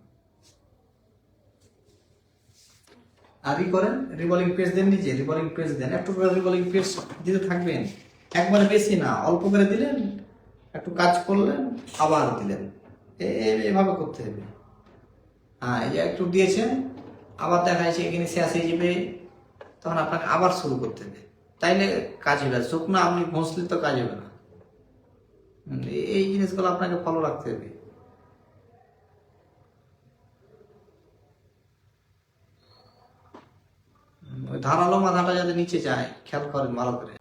আরই করেন, রিভলিং পেজ দেন, নিজে রিভলিং পেজ দেন, একটু করে রিভলিং পেজ দিতে থাকবেন। একবারে বেশি না, অল্প করে দিলেন, একটু কাজ করলেন আবার দিলেন, এভাবে করতে হবে। হ্যাঁ, এই যে একটু দিয়েছেন আবার দেখা যাচ্ছে এখানে শেষ হয়ে যাবে, তখন আপনাকে আবার শুরু করতে হবে, তাইলে কাজ হবে। শুকনো আপনি ঘষলে তো কাজ হবে না। এই জিনিসগুলো আপনাকে ফলো রাখতে হবে। ওই ধারালো মাথাটা যাতে নিচে যায় খেয়াল করেন ভালো করে।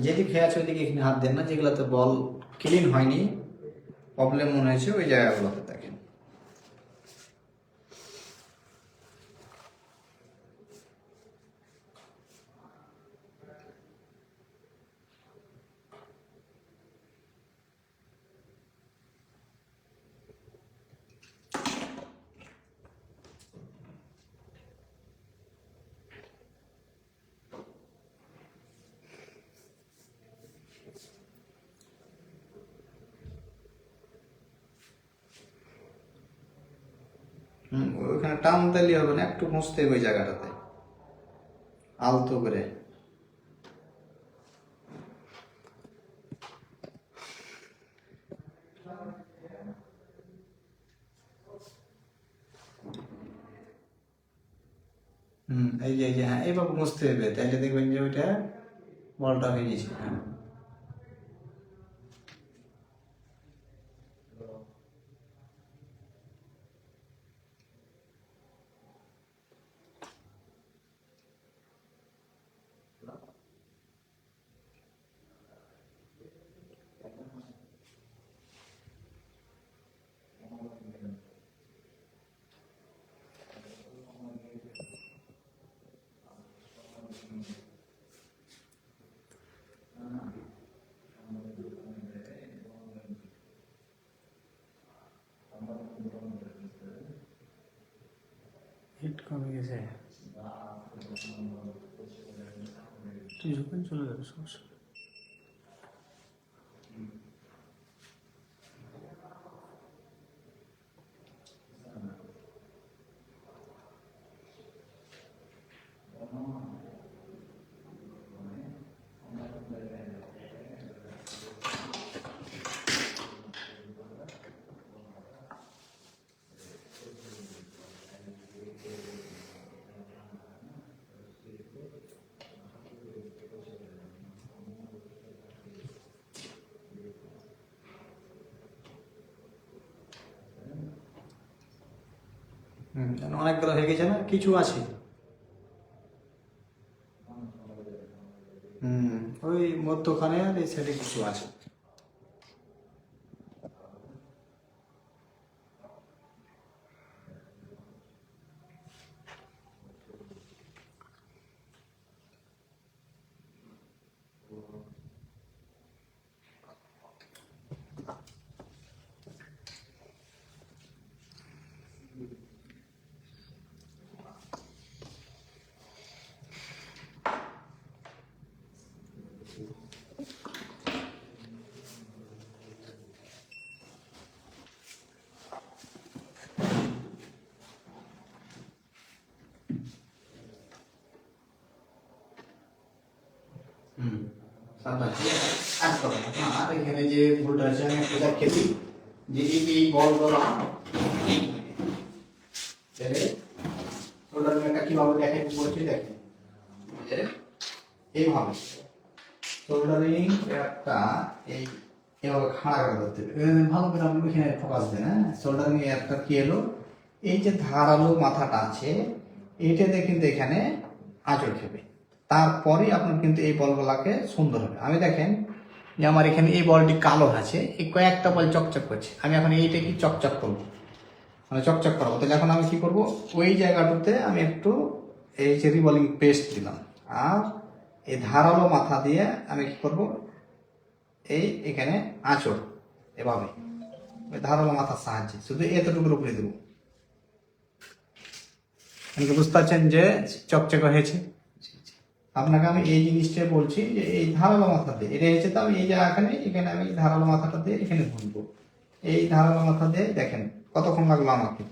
যেদিকে খেয়ে আছে ওইদিকে এখানে হাত দেন না, যেগুলোতে বল ক্লিন হয়নি, প্রবলেম মনে হয়েছে ওই জায়গাগুলোতে দেখেন। ওইখানে টান দিলে হবে না, একটু ঘষতে হবে ওই জায়গাটাতে আলতো করে। এই যে হ্যাঁ, এইভাবে ঘষতে হবে, তাহলে দেখবেন যে ওইটা বলটা হয়ে গেছে। হ্যাঁ, হিট কমে গেছে, তুই যখন চলে যাবে সমস্যা নেই। অনেকগুলো হয়ে গেছে না, কিছু আছে। ওই মধ্যখানে আর এই সাইডে কিছু আছে। কাজ করো না, আর এখানে যে ভুলটা আছে আমি একটা খেলি যে এই বলগুলো সোল্ডারিংটা কিভাবে দেখেন বলছি, দেখেন এইভাবে সোল্ডারিং একটা এই এভাবে খাড়া করে ধরতে হবে, ভালো করে আপনি ওইখানে ফোকাস দেন। হ্যাঁ, সোল্ডারিং একটা কি এলো, এই যে ধারালো মাথাটা আছে এইটাতে কিন্তু এখানে আঁচড় খেবে, তারপরে আপনার কিন্তু এই বলগুলাকে সুন্দর হবে। আমি দেখেন যে আমার এখানে এই বলটি কালো আছে, এই কয়েকটা বল চকচক করছে, আমি এখন এইটা কি চকচক করবো, মানে চকচক করবো, তাহলে এখন আমি কি করব, ওই জায়গাটাতে আমি একটু এই যে রিভলভিং পেস্ট দিলাম, আর এই ধারালো মাথা দিয়ে আমি কি করব, এই এখানে আঁচড় এভাবে ওই ধারালো মাথার সাহায্যে শুধু এতটুকুর উপরে দেবো। বুঝতে পারছেন যে চকচকে হয়েছে। আপনাকে আমি এই জিনিসটা বলছি যে এই ধারালো মাথা দিয়ে এটা হচ্ছে, তো আমি এই জায়গাখানে এখানে আমি ধারালো মাথাটা দিয়ে এখানে ঘুরবো, এই ধারালো মাথা দিয়ে দেখেন কতক্ষণ লাগলো আমাকে।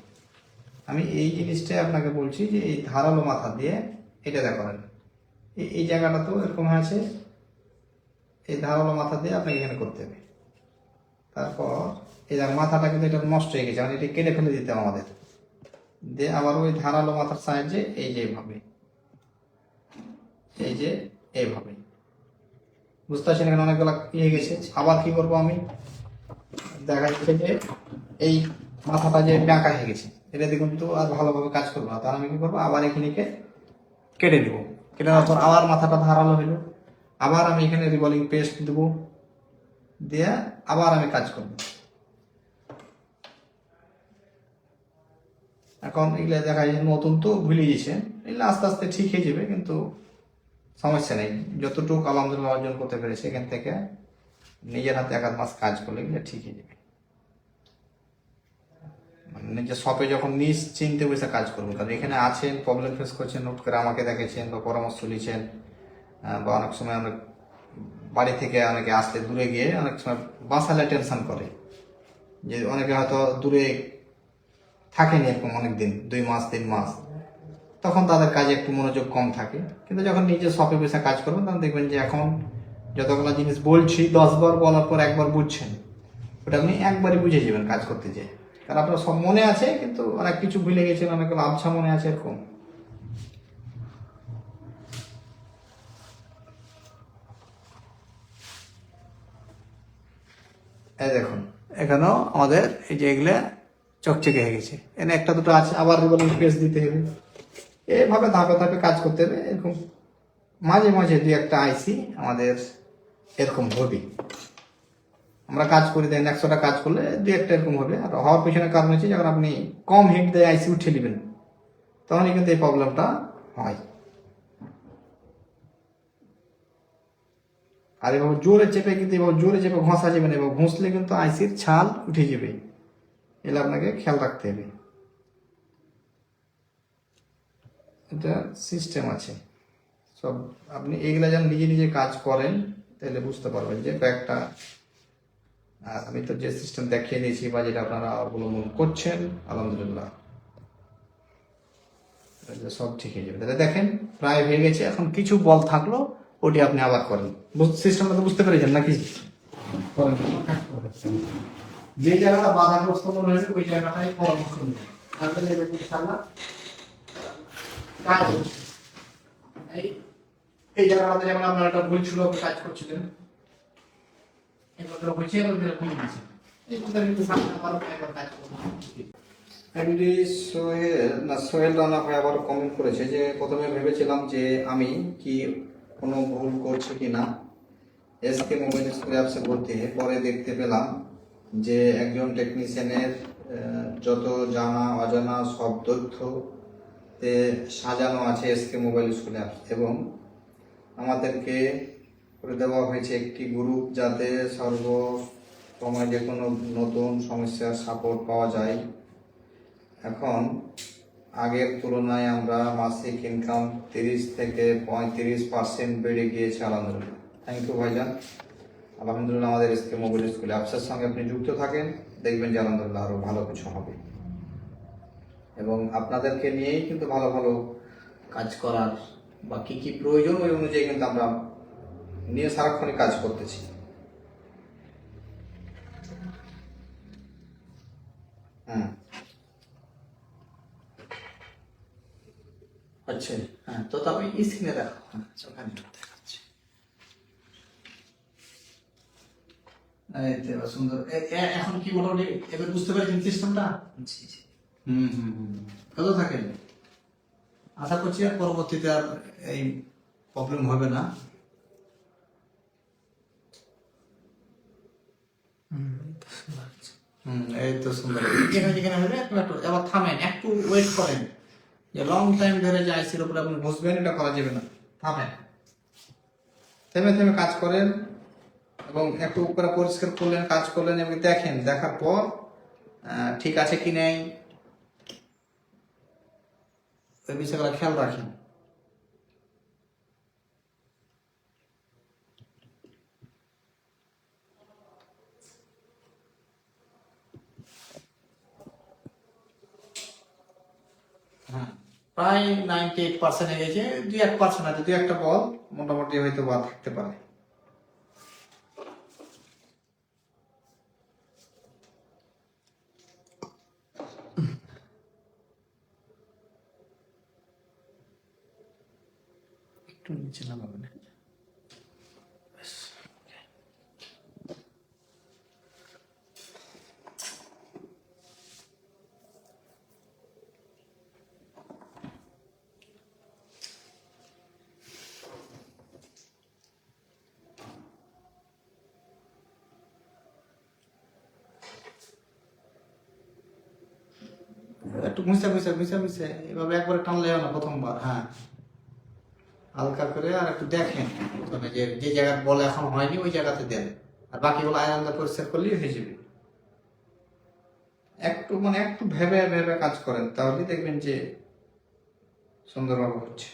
আমি এই জিনিসটাই আপনাকে বলছি যে এই ধারালো মাথা দিয়ে এটা দেখেন এই জায়গাটা তো এরকম আছে, এই ধারালো মাথা দিয়ে আপনাকে এখানে করতে হবে। তারপর এই মাথাটা কিন্তু এটা নষ্ট হয়ে গেছে, মানে এটা কেটে ফেলে দিতে হবে আমাদের, দিয়ে আবার ওই ধারালো মাথার সাহায্যে এই যে এইভাবে, এই যে এইভাবে, বুঝতে পারছেন এখানে অনেকগুলো ইয়ে গেছে। আবার কি করবো আমি, দেখা যাচ্ছে যে এই মাথাটা যে ব্যাঁকা হয়ে গেছে, এটা দেখুন তো আর ভালোভাবে কাজ করবো না, তাহলে আমি কি করবো, আবার এখানেকে কেটে দিব, কেটে দেওয়ার পর আবার মাথাটা ধারালো হইলো, আবার আমি এখানে রিভলভিং পেস্ট দেবো, দিয়ে আবার আমি কাজ করবো। এখন এগুলো দেখা যায় নতুন তো ভুলে গেছে, এগুলো আস্তে আস্তে ঠিক হয়ে যাবে, কিন্তু সমস্যা নেই, যতটুকু আলহামদুলিল্লাহ অর্জন করতে পেরেছে এখান থেকে নিজের হাতে 1 মাস কাজ করলে এগুলো ঠিক হয়ে যাবে। মানে নিজের শপে যখন নিশ্চিন্তে বসে কাজ করবো, কারণ এখানে আছেন, প্রবলেম ফেস করছেন, নোট করে আমাকে দেখেছেন বা পরামর্শ নিয়েছেন, বা অনেক সময় অনেক বাড়ি থেকে অনেকে আসতে দূরে গিয়ে অনেক সময় বাসালে টেনশন করে, যে অনেকে হয়তো দূরে থাকেনি এরকম অনেক দিন, 2 মাস 3 মাস, তখন তাদের কাজে একটু মনোযোগ কম থাকে। কিন্তু যখন নিজে শপে বসে কাজ করবেন তখন দেখবেন যে এখন যতগুলো জিনিস বলছি 10 বার বলার পর একবার বুঝছেন, ওটা আপনি একবারই বুঝে যাবেন কাজ করতে যেয়ে। কারণ আপনার সব মনে আছে কিন্তু অনেক কিছু ভুলে গেছেন, অনেকগুলো আবছা মনে আছে এরকম। এই দেখুন এখানেও আমাদের এই যে এগুলা চকচকে হয়ে গেছে, এখানে একটা দুটো আছে, আবার রিবন পেস্ট দিতে হবে। এইভাবে ধাপে ধাপে কাজ করতে হবে। এরকম মাঝে মাঝে 2-1টা আইসি আমাদের এরকম হবে। আমরা কাজ করি, দেন 100টা কাজ করলে 2-1টা এরকম হবে। আর হওয়ার পিছনে কারণ হচ্ছে যখন আপনি কম হিট দিয়ে আইসি উঠে নেবেন তখনই কিন্তু এই প্রবলেমটা হয়। আর এভাবে জোরে চেপে কিন্তু এভাবে জোরে চেপে ঘষা যাবে না, এবার ঘষলে কিন্তু আইসির ছাল উঠে যাবে। এগুলো আপনাকে খেয়াল রাখতে হবে। এটা সিস্টেম আছে সব। আপনি এইগুলা যেন নিজে নিজে কাজ করেন তাহলে বুঝতে পারবেন যে ব্যাগটা। আর আমি তো যে সিস্টেম দেখিয়ে দিয়েছি বা যেটা আপনারা অবলম্বন করছেন, আলহামদুলিল্লাহ এটা সব ঠিক হয়ে যাবে। তাহলে দেখেন প্রায় হয়ে গেছে, এখন কিছু বল থাকলো ওটি আপনি আবার করেন। সিস্টেমটা তো বুঝতে পেরেছেন নাকি? করেন। যে জায়গাটা বাধাগ্রস্ত মনে হয়েছে ওই জায়গাটাই পরামর্শ নেবেন, তাহলে দেখবেন ইনশাআল্লাহ কাজ হচ্ছে। এই জায়গাটাতে যেমন আপনার একটা ভুল ছিল, আপনি কাজ করছিলেন, এগুলো হচ্ছে এগুলো ভুল দিয়েছেন, এইগুলো কিন্তু সামনে আবার একবার কাজ করবেন। এমডি সোহেল রানা ভাই আবার কমেন্ট করেছে যে প্রথমে ভেবেছিলাম যে আমি কি কোনো ভুল করছি কি না এসকে মোবাইল স্কুল অ্যাপসে ভর্তি হয়ে, পরে দেখতে পেলাম যে একজন টেকনিশিয়ানের যত জানা অজানা সব তথ্য সাজানো আছে এসকে মোবাইল স্কুল অ্যাপস, এবং আমাদেরকে করে দেওয়া হয়েছে একটি গ্রুপ যাতে সর্ব সময় যে কোনো নতুন সমস্যার সাপোর্ট পাওয়া যায়। এখন আগের তুলনায় আমরা মাসিক ইনকাম 30 থেকে 35% বেড়ে গিয়েছে, আলহামদুলিল্লাহ। থ্যাংক ইউ ভাইজান। আলহামদুলিল্লাহ আমাদের এসকে মোবাইল স্কুল অ্যাপসের সঙ্গে আপনি যুক্ত থাকেন, দেখবেন যে আলহামদুলিল্লাহ আরও ভালো কিছু হবে। এবং আপনাদেরকে নিয়েই কিন্তু ভালো ভালো কাজ করার বা কী কী প্রয়োজন ওই অনুযায়ী কিন্তু আমরা নিয়ে সারাক্ষণই কাজ করতেছি। আচ্ছা হ্যাঁ, তো তবে স্ক্রিনে দেখো, হ্যাঁ ওখানে একটু দেখাচ্ছি। এই তো এবার সুন্দর। এখন কি মোটামুটি এবার বুঝতে পারছেন সিস্টেমটা? ভালো থাকেন। আশা করছি আর পরবর্তীতে আর এই প্রবলেম হবে না। এই তো সুন্দর। যেখানে যেখানে হবে একটু একটু এবার থামেন, একটু ওয়েট করেন, যে লং টাইম ধরে যে আইসির উপরে আপনি ঘষবেন এটা করা যাবে না। থামেন, থেমে থেমে কাজ করেন এবং একটু উপরে পরিষ্কার করলেন, কাজ করলেন এবং দেখেন, দেখার পর ঠিক আছে কি নেই ওই বিষয়গুলো খেয়াল রাখেন। হ্যাঁ প্রায় 98% হয়ে গেছে, 2-1% আছে, 2-1টা বল মোটামুটি হয়তো বা থাকতে পারে। একটু নিচে নামাবেন। একটু ঘুষে ঘুষে ঘুষে ঘুষে এভাবে একবারে টানলে হবে না প্রথমবার। হ্যাঁ হালকা করে আর একটু দেখেন প্রথমে যে যে জায়গায় বল এখন হয়নি ওই জায়গাতে দেন, আর বাকিগুলো আয়রনটা পরিষ্কার করলেই হয়ে যাবে। একটু মানে একটু ভেবে ভেবে কাজ করেন তাহলে দেখবেন যে সুন্দরভাবে হচ্ছে।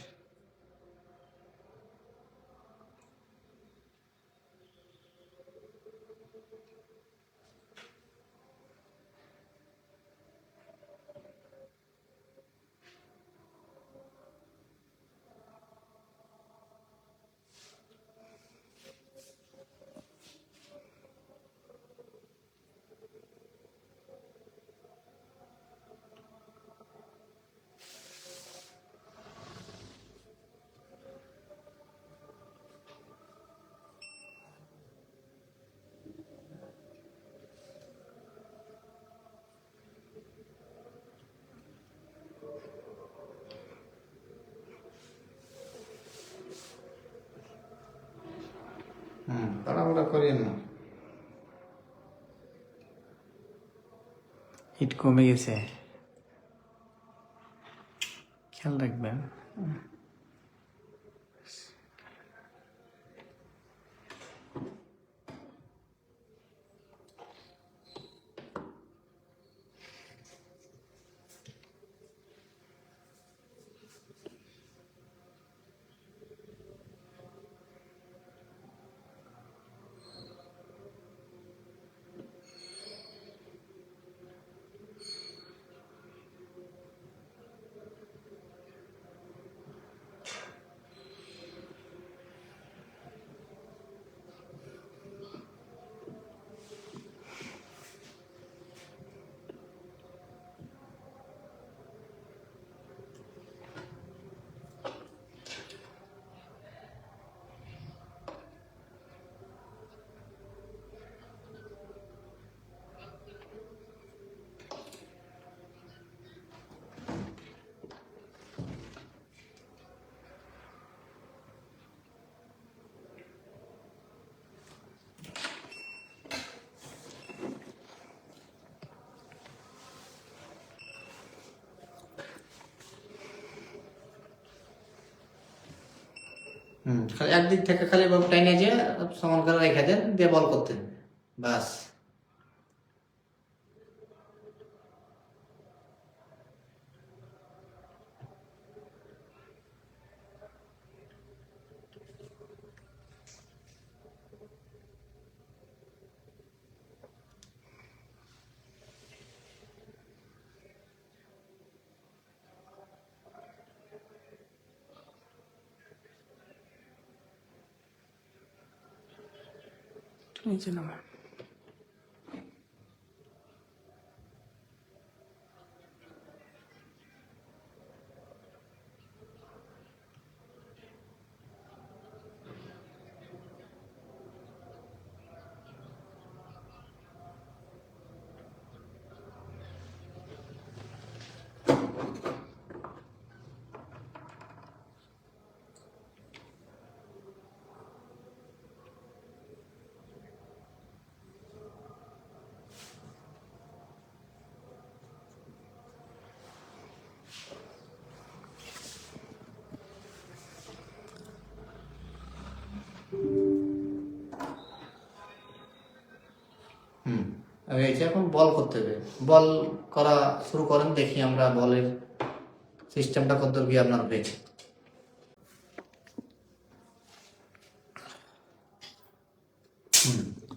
করিয়ে না। হিট কমে গেছে, খেয়াল রাখবেন। খালি একদিক থেকে খালি এভাবে টাইনে যে সমান করে রেখে দেন, দিয়ে বল করতে হবে। বাস। নিচে নামা। হয়েছে, এখন বল করতে হবে। বল করা শুরু করেন, দেখি আমরা বলের সিস্টেমটা কত গিয়ে আপনার হয়েছে।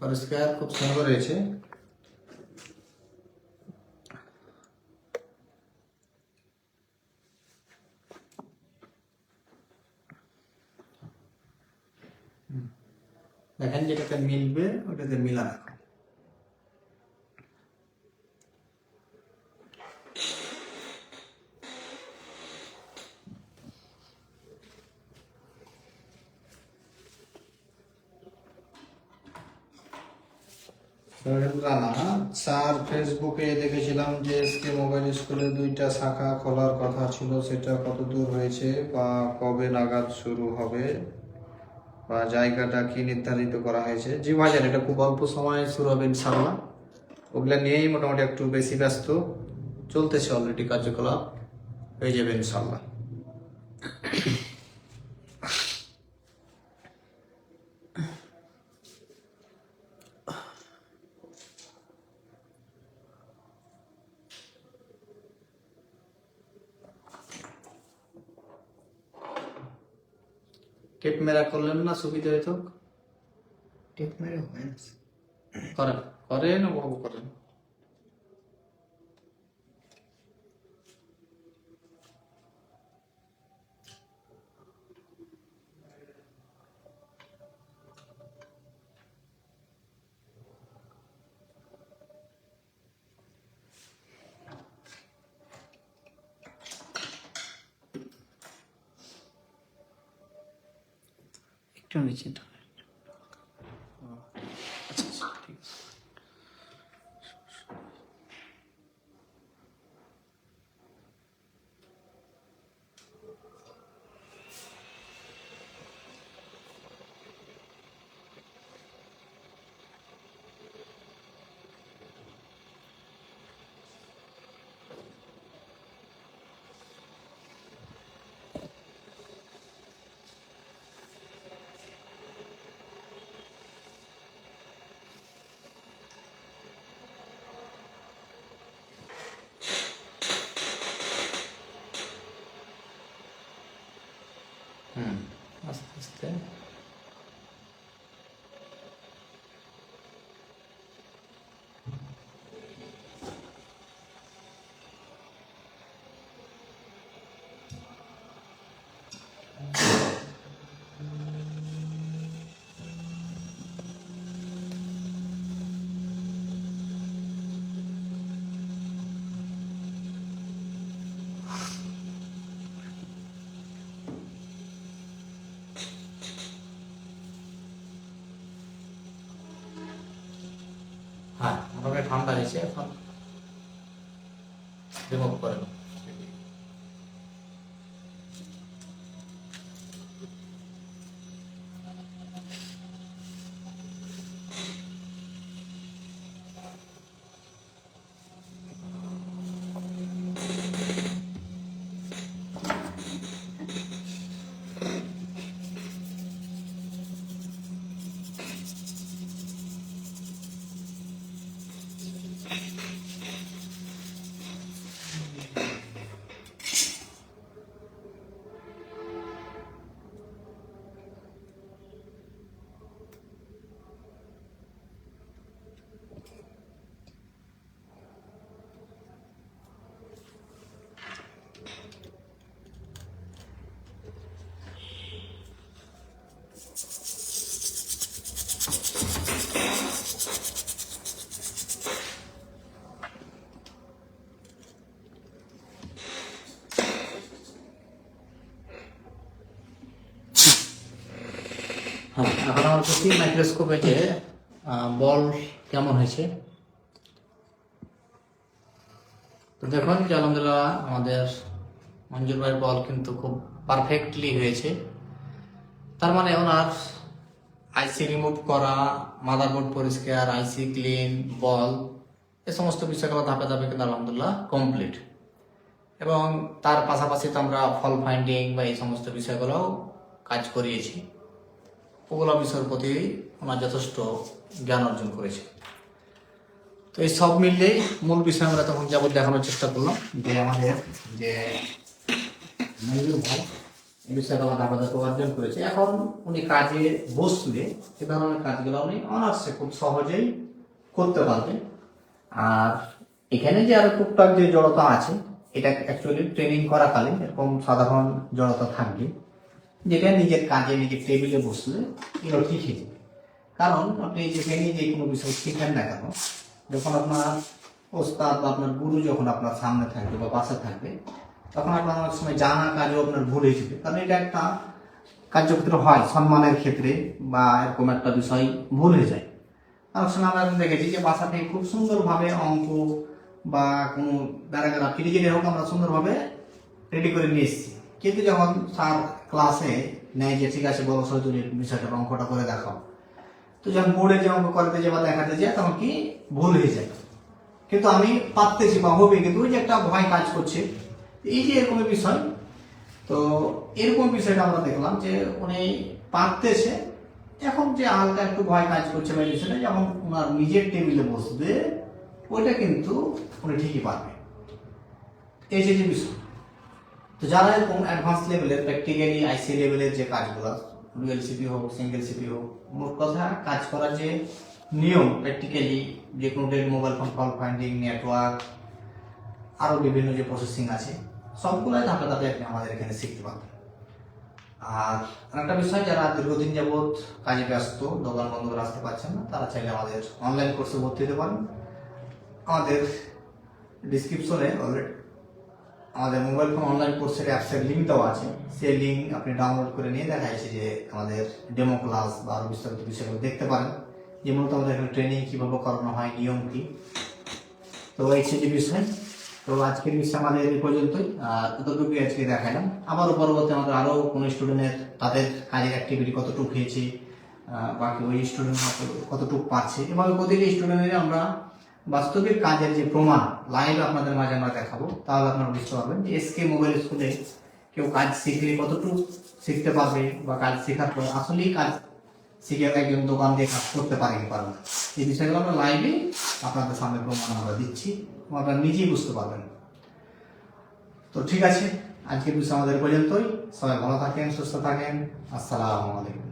পরিষ্কার, খুব সুন্দর হয়েছে। দেখেন যেটাতে মিলবে ওটাতে মিলা রাখুন। স্যার, ফেসবুকে দেখেছিলাম যে এসকে মোবাইল স্কুলে 2টা শাখা খোলার কথা ছিল, সেটা কত দূর হয়েছে বা কবে নাগাদ শুরু হবে বা জায়গাটা কি নির্ধারিত করা হয়েছে? জি ভাইজান, এটা খুব অল্প সময়ে শুরু হবে ইনশাল্লাহ। ওগুলা নিয়েই মোটামুটি একটু বেশি ব্যস্ত, চলতেছে অলরেডি কার্যকলাপ, হয়ে যাবে ইনশাল্লাহ। টেপ মেরা করলেন না, সুবিধা হইতো। টেপ মেরে হয় না। করেন করেন বাবু করেন। একটু নিচে আস্তে। হ্যাঁ, মোটামুটি ঠান্ডা হয়েছে, এখন রিমুভ করে নাও। হ্যাঁ, এখন আমার কাছে মাইক্রোস্কোপে যে বল কেমন হয়েছে তো দেখুন যে আলহামদুলিল্লাহ আমাদের মঞ্জুর ভাইয়ের বল কিন্তু খুব পারফেক্টলি হয়েছে। তার মানে ওনার আইসি রিমুভ করা, মাদারবোর্ড পরিষ্কার, আইসি ক্লিন, বল, এই সমস্ত বিষয়গুলো ধাপে ধাপে কিন্তু আলহামদুলিল্লাহ কমপ্লিট। এবং তার পাশাপাশি তো আমরা ফল ফাইন্ডিং বা এই সমস্ত বিষয়গুলোও কাজ করিয়েছি। ওগুলো বিষয়ের প্রতি ওনার যথেষ্ট জ্ঞান অর্জন করেছে। তো এই সব মিললেই মূল বিষয় আমরা তখন যাবত দেখানোর চেষ্টা করলাম যে আমাদের যে মঞ্জুর ভাই এই বিষয়গুলো ধাপে ধাপে অর্জন করেছে। এখন উনি কাজে বসলে এ ধরনের কাজগুলো উনি অনার্সে খুব সহজেই করতে পারবেন। আর এখানে যে আরো টুকটাক যে জড়তা আছে, এটা অ্যাকচুয়ালি ট্রেনিং করাকালীন এরকম সাধারণ জড়তা থাকবে, যেটা নিজের কাজে নিজের টেবিলে বসলে এগুলো ঠিক হয়ে যাবে। কারণ আপনি যেখানে যে কোনো বিষয় শিখেন না কেন, যখন আপনার ওস্তাদ বা আপনার গুরু যখন আপনার সামনে থাকবে বা পাশে থাকবে, তখন আপনার অনেক সময় জানা কাজও আপনার ভুল হয়ে যাবে। কারণ এটা একটা কার্যক্ষেত্রে হয়, সম্মানের ক্ষেত্রে বা এরকম একটা বিষয় ভুল হয়ে যায়। অনেক সময় আমরা দেখেছি যে বাসা থেকে খুব সুন্দরভাবে অঙ্ক বা কোনো প্যারাগ্রাফ ফিরিজের হোক আমরা সুন্দরভাবে রেডি করে নিয়ে এসেছি, কিন্তু যখন স্যার ক্লাসে নেয় যে ঠিক আছে বড় সহজের বিষয়টা অঙ্কটা করে দেখাও, তো যখন বোর্ডে যে অঙ্ক করতে যায় বা দেখাতে যায় তখন কি ভুল হয়ে যায়। কিন্তু আমি পারতেছি বা হবে, কিন্তু ওই যে একটা ভয় কাজ করছে, এই যে এরকম বিষয়। তো এরকম বিষয়টা আমরা দেখলাম যে উনি পারতেছে, এখন যে হালকা একটু ভয় কাজ করছে বা বিষয়টা যখন ওনার নিজের টেবিলে বসবে ওইটা কিন্তু উনি ঠিকই পারবে, এই যে বিষয়। তো যারা এরকম অ্যাডভান্স লেভেলের প্র্যাকটিক্যালি আইসি লেভেলের যে কাজগুলো, ডুয়েল সিপি হোক সিঙ্গেল সিপি হোক, মোট কথা কাজ করার যে নিয়ম প্র্যাকটিক্যালি যে কোনো mobile phone call finding, network, আরও বিভিন্ন যে প্রসেসিং আছে সবগুলোই ধাপে ধাপে আপনি আমাদের এখানে শিখতে পারবেন। আর একটা বিষয়, যারা দীর্ঘদিন যাবৎ কাজে ব্যস্ত, দোকান বন্ধ করে আসতে পারছেন না, তারা চাইলে আমাদের অনলাইন কোর্সে ভর্তি হতে পারেন। আমাদের ডিসক্রিপশনে অলরেডি আমাদের মোবাইল ফোন অনলাইন কোর্সের অ্যাপসের লিঙ্ক দেওয়া আছে, সেই লিঙ্ক আপনি ডাউনলোড করে নিয়ে দেখা যাচ্ছে যে আমাদের ডেমো ক্লাস বা আরও বিস্তারিত বিষয়গুলো দেখতে পারেন, যে মূলত আমাদের এখানে ট্রেনিং কীভাবে করানো হয়, নিয়ম কী। তো এই যে বিষয়, তো আজকের বিষয় আমাদের এই পর্যন্তই, এতটুকুই আজকে দেখালাম। আবারও পরবর্তী আমাদের আরও কোনো স্টুডেন্টের তাদের কাজের অ্যাক্টিভিটি কতটুকু হয়েছে, বাকি ওই স্টুডেন্ট কতটুকু পাচ্ছে, এভাবে প্রতিটি স্টুডেন্টের আমরা বাস্তবিক কাজের যে প্রমাণ লাইভ আপনাদের মাঝে আমরা দেখাবো। তাহলে আপনারা বুঝতে পারবেন যে এসকে মোবাইল স্কুলে কেউ কাজ শিখলে কতটুকু শিখতে পারবে, বা কাজ শেখার পর আসলেই কাজ শিখে একজন দোকান দিয়ে কাজ করতে পারে কি পারে না, এই বিষয়গুলো আমরা লাইভে আপনাদের সামনে প্রমাণ আমরা দিচ্ছি, আপনারা নিজেই বুঝতে পারবেন। তো ঠিক আছে, আজকের বিষয় আমাদের পর্যন্তই। সবাই ভালো থাকেন, সুস্থ থাকেন। আসসালামু আলাইকুম।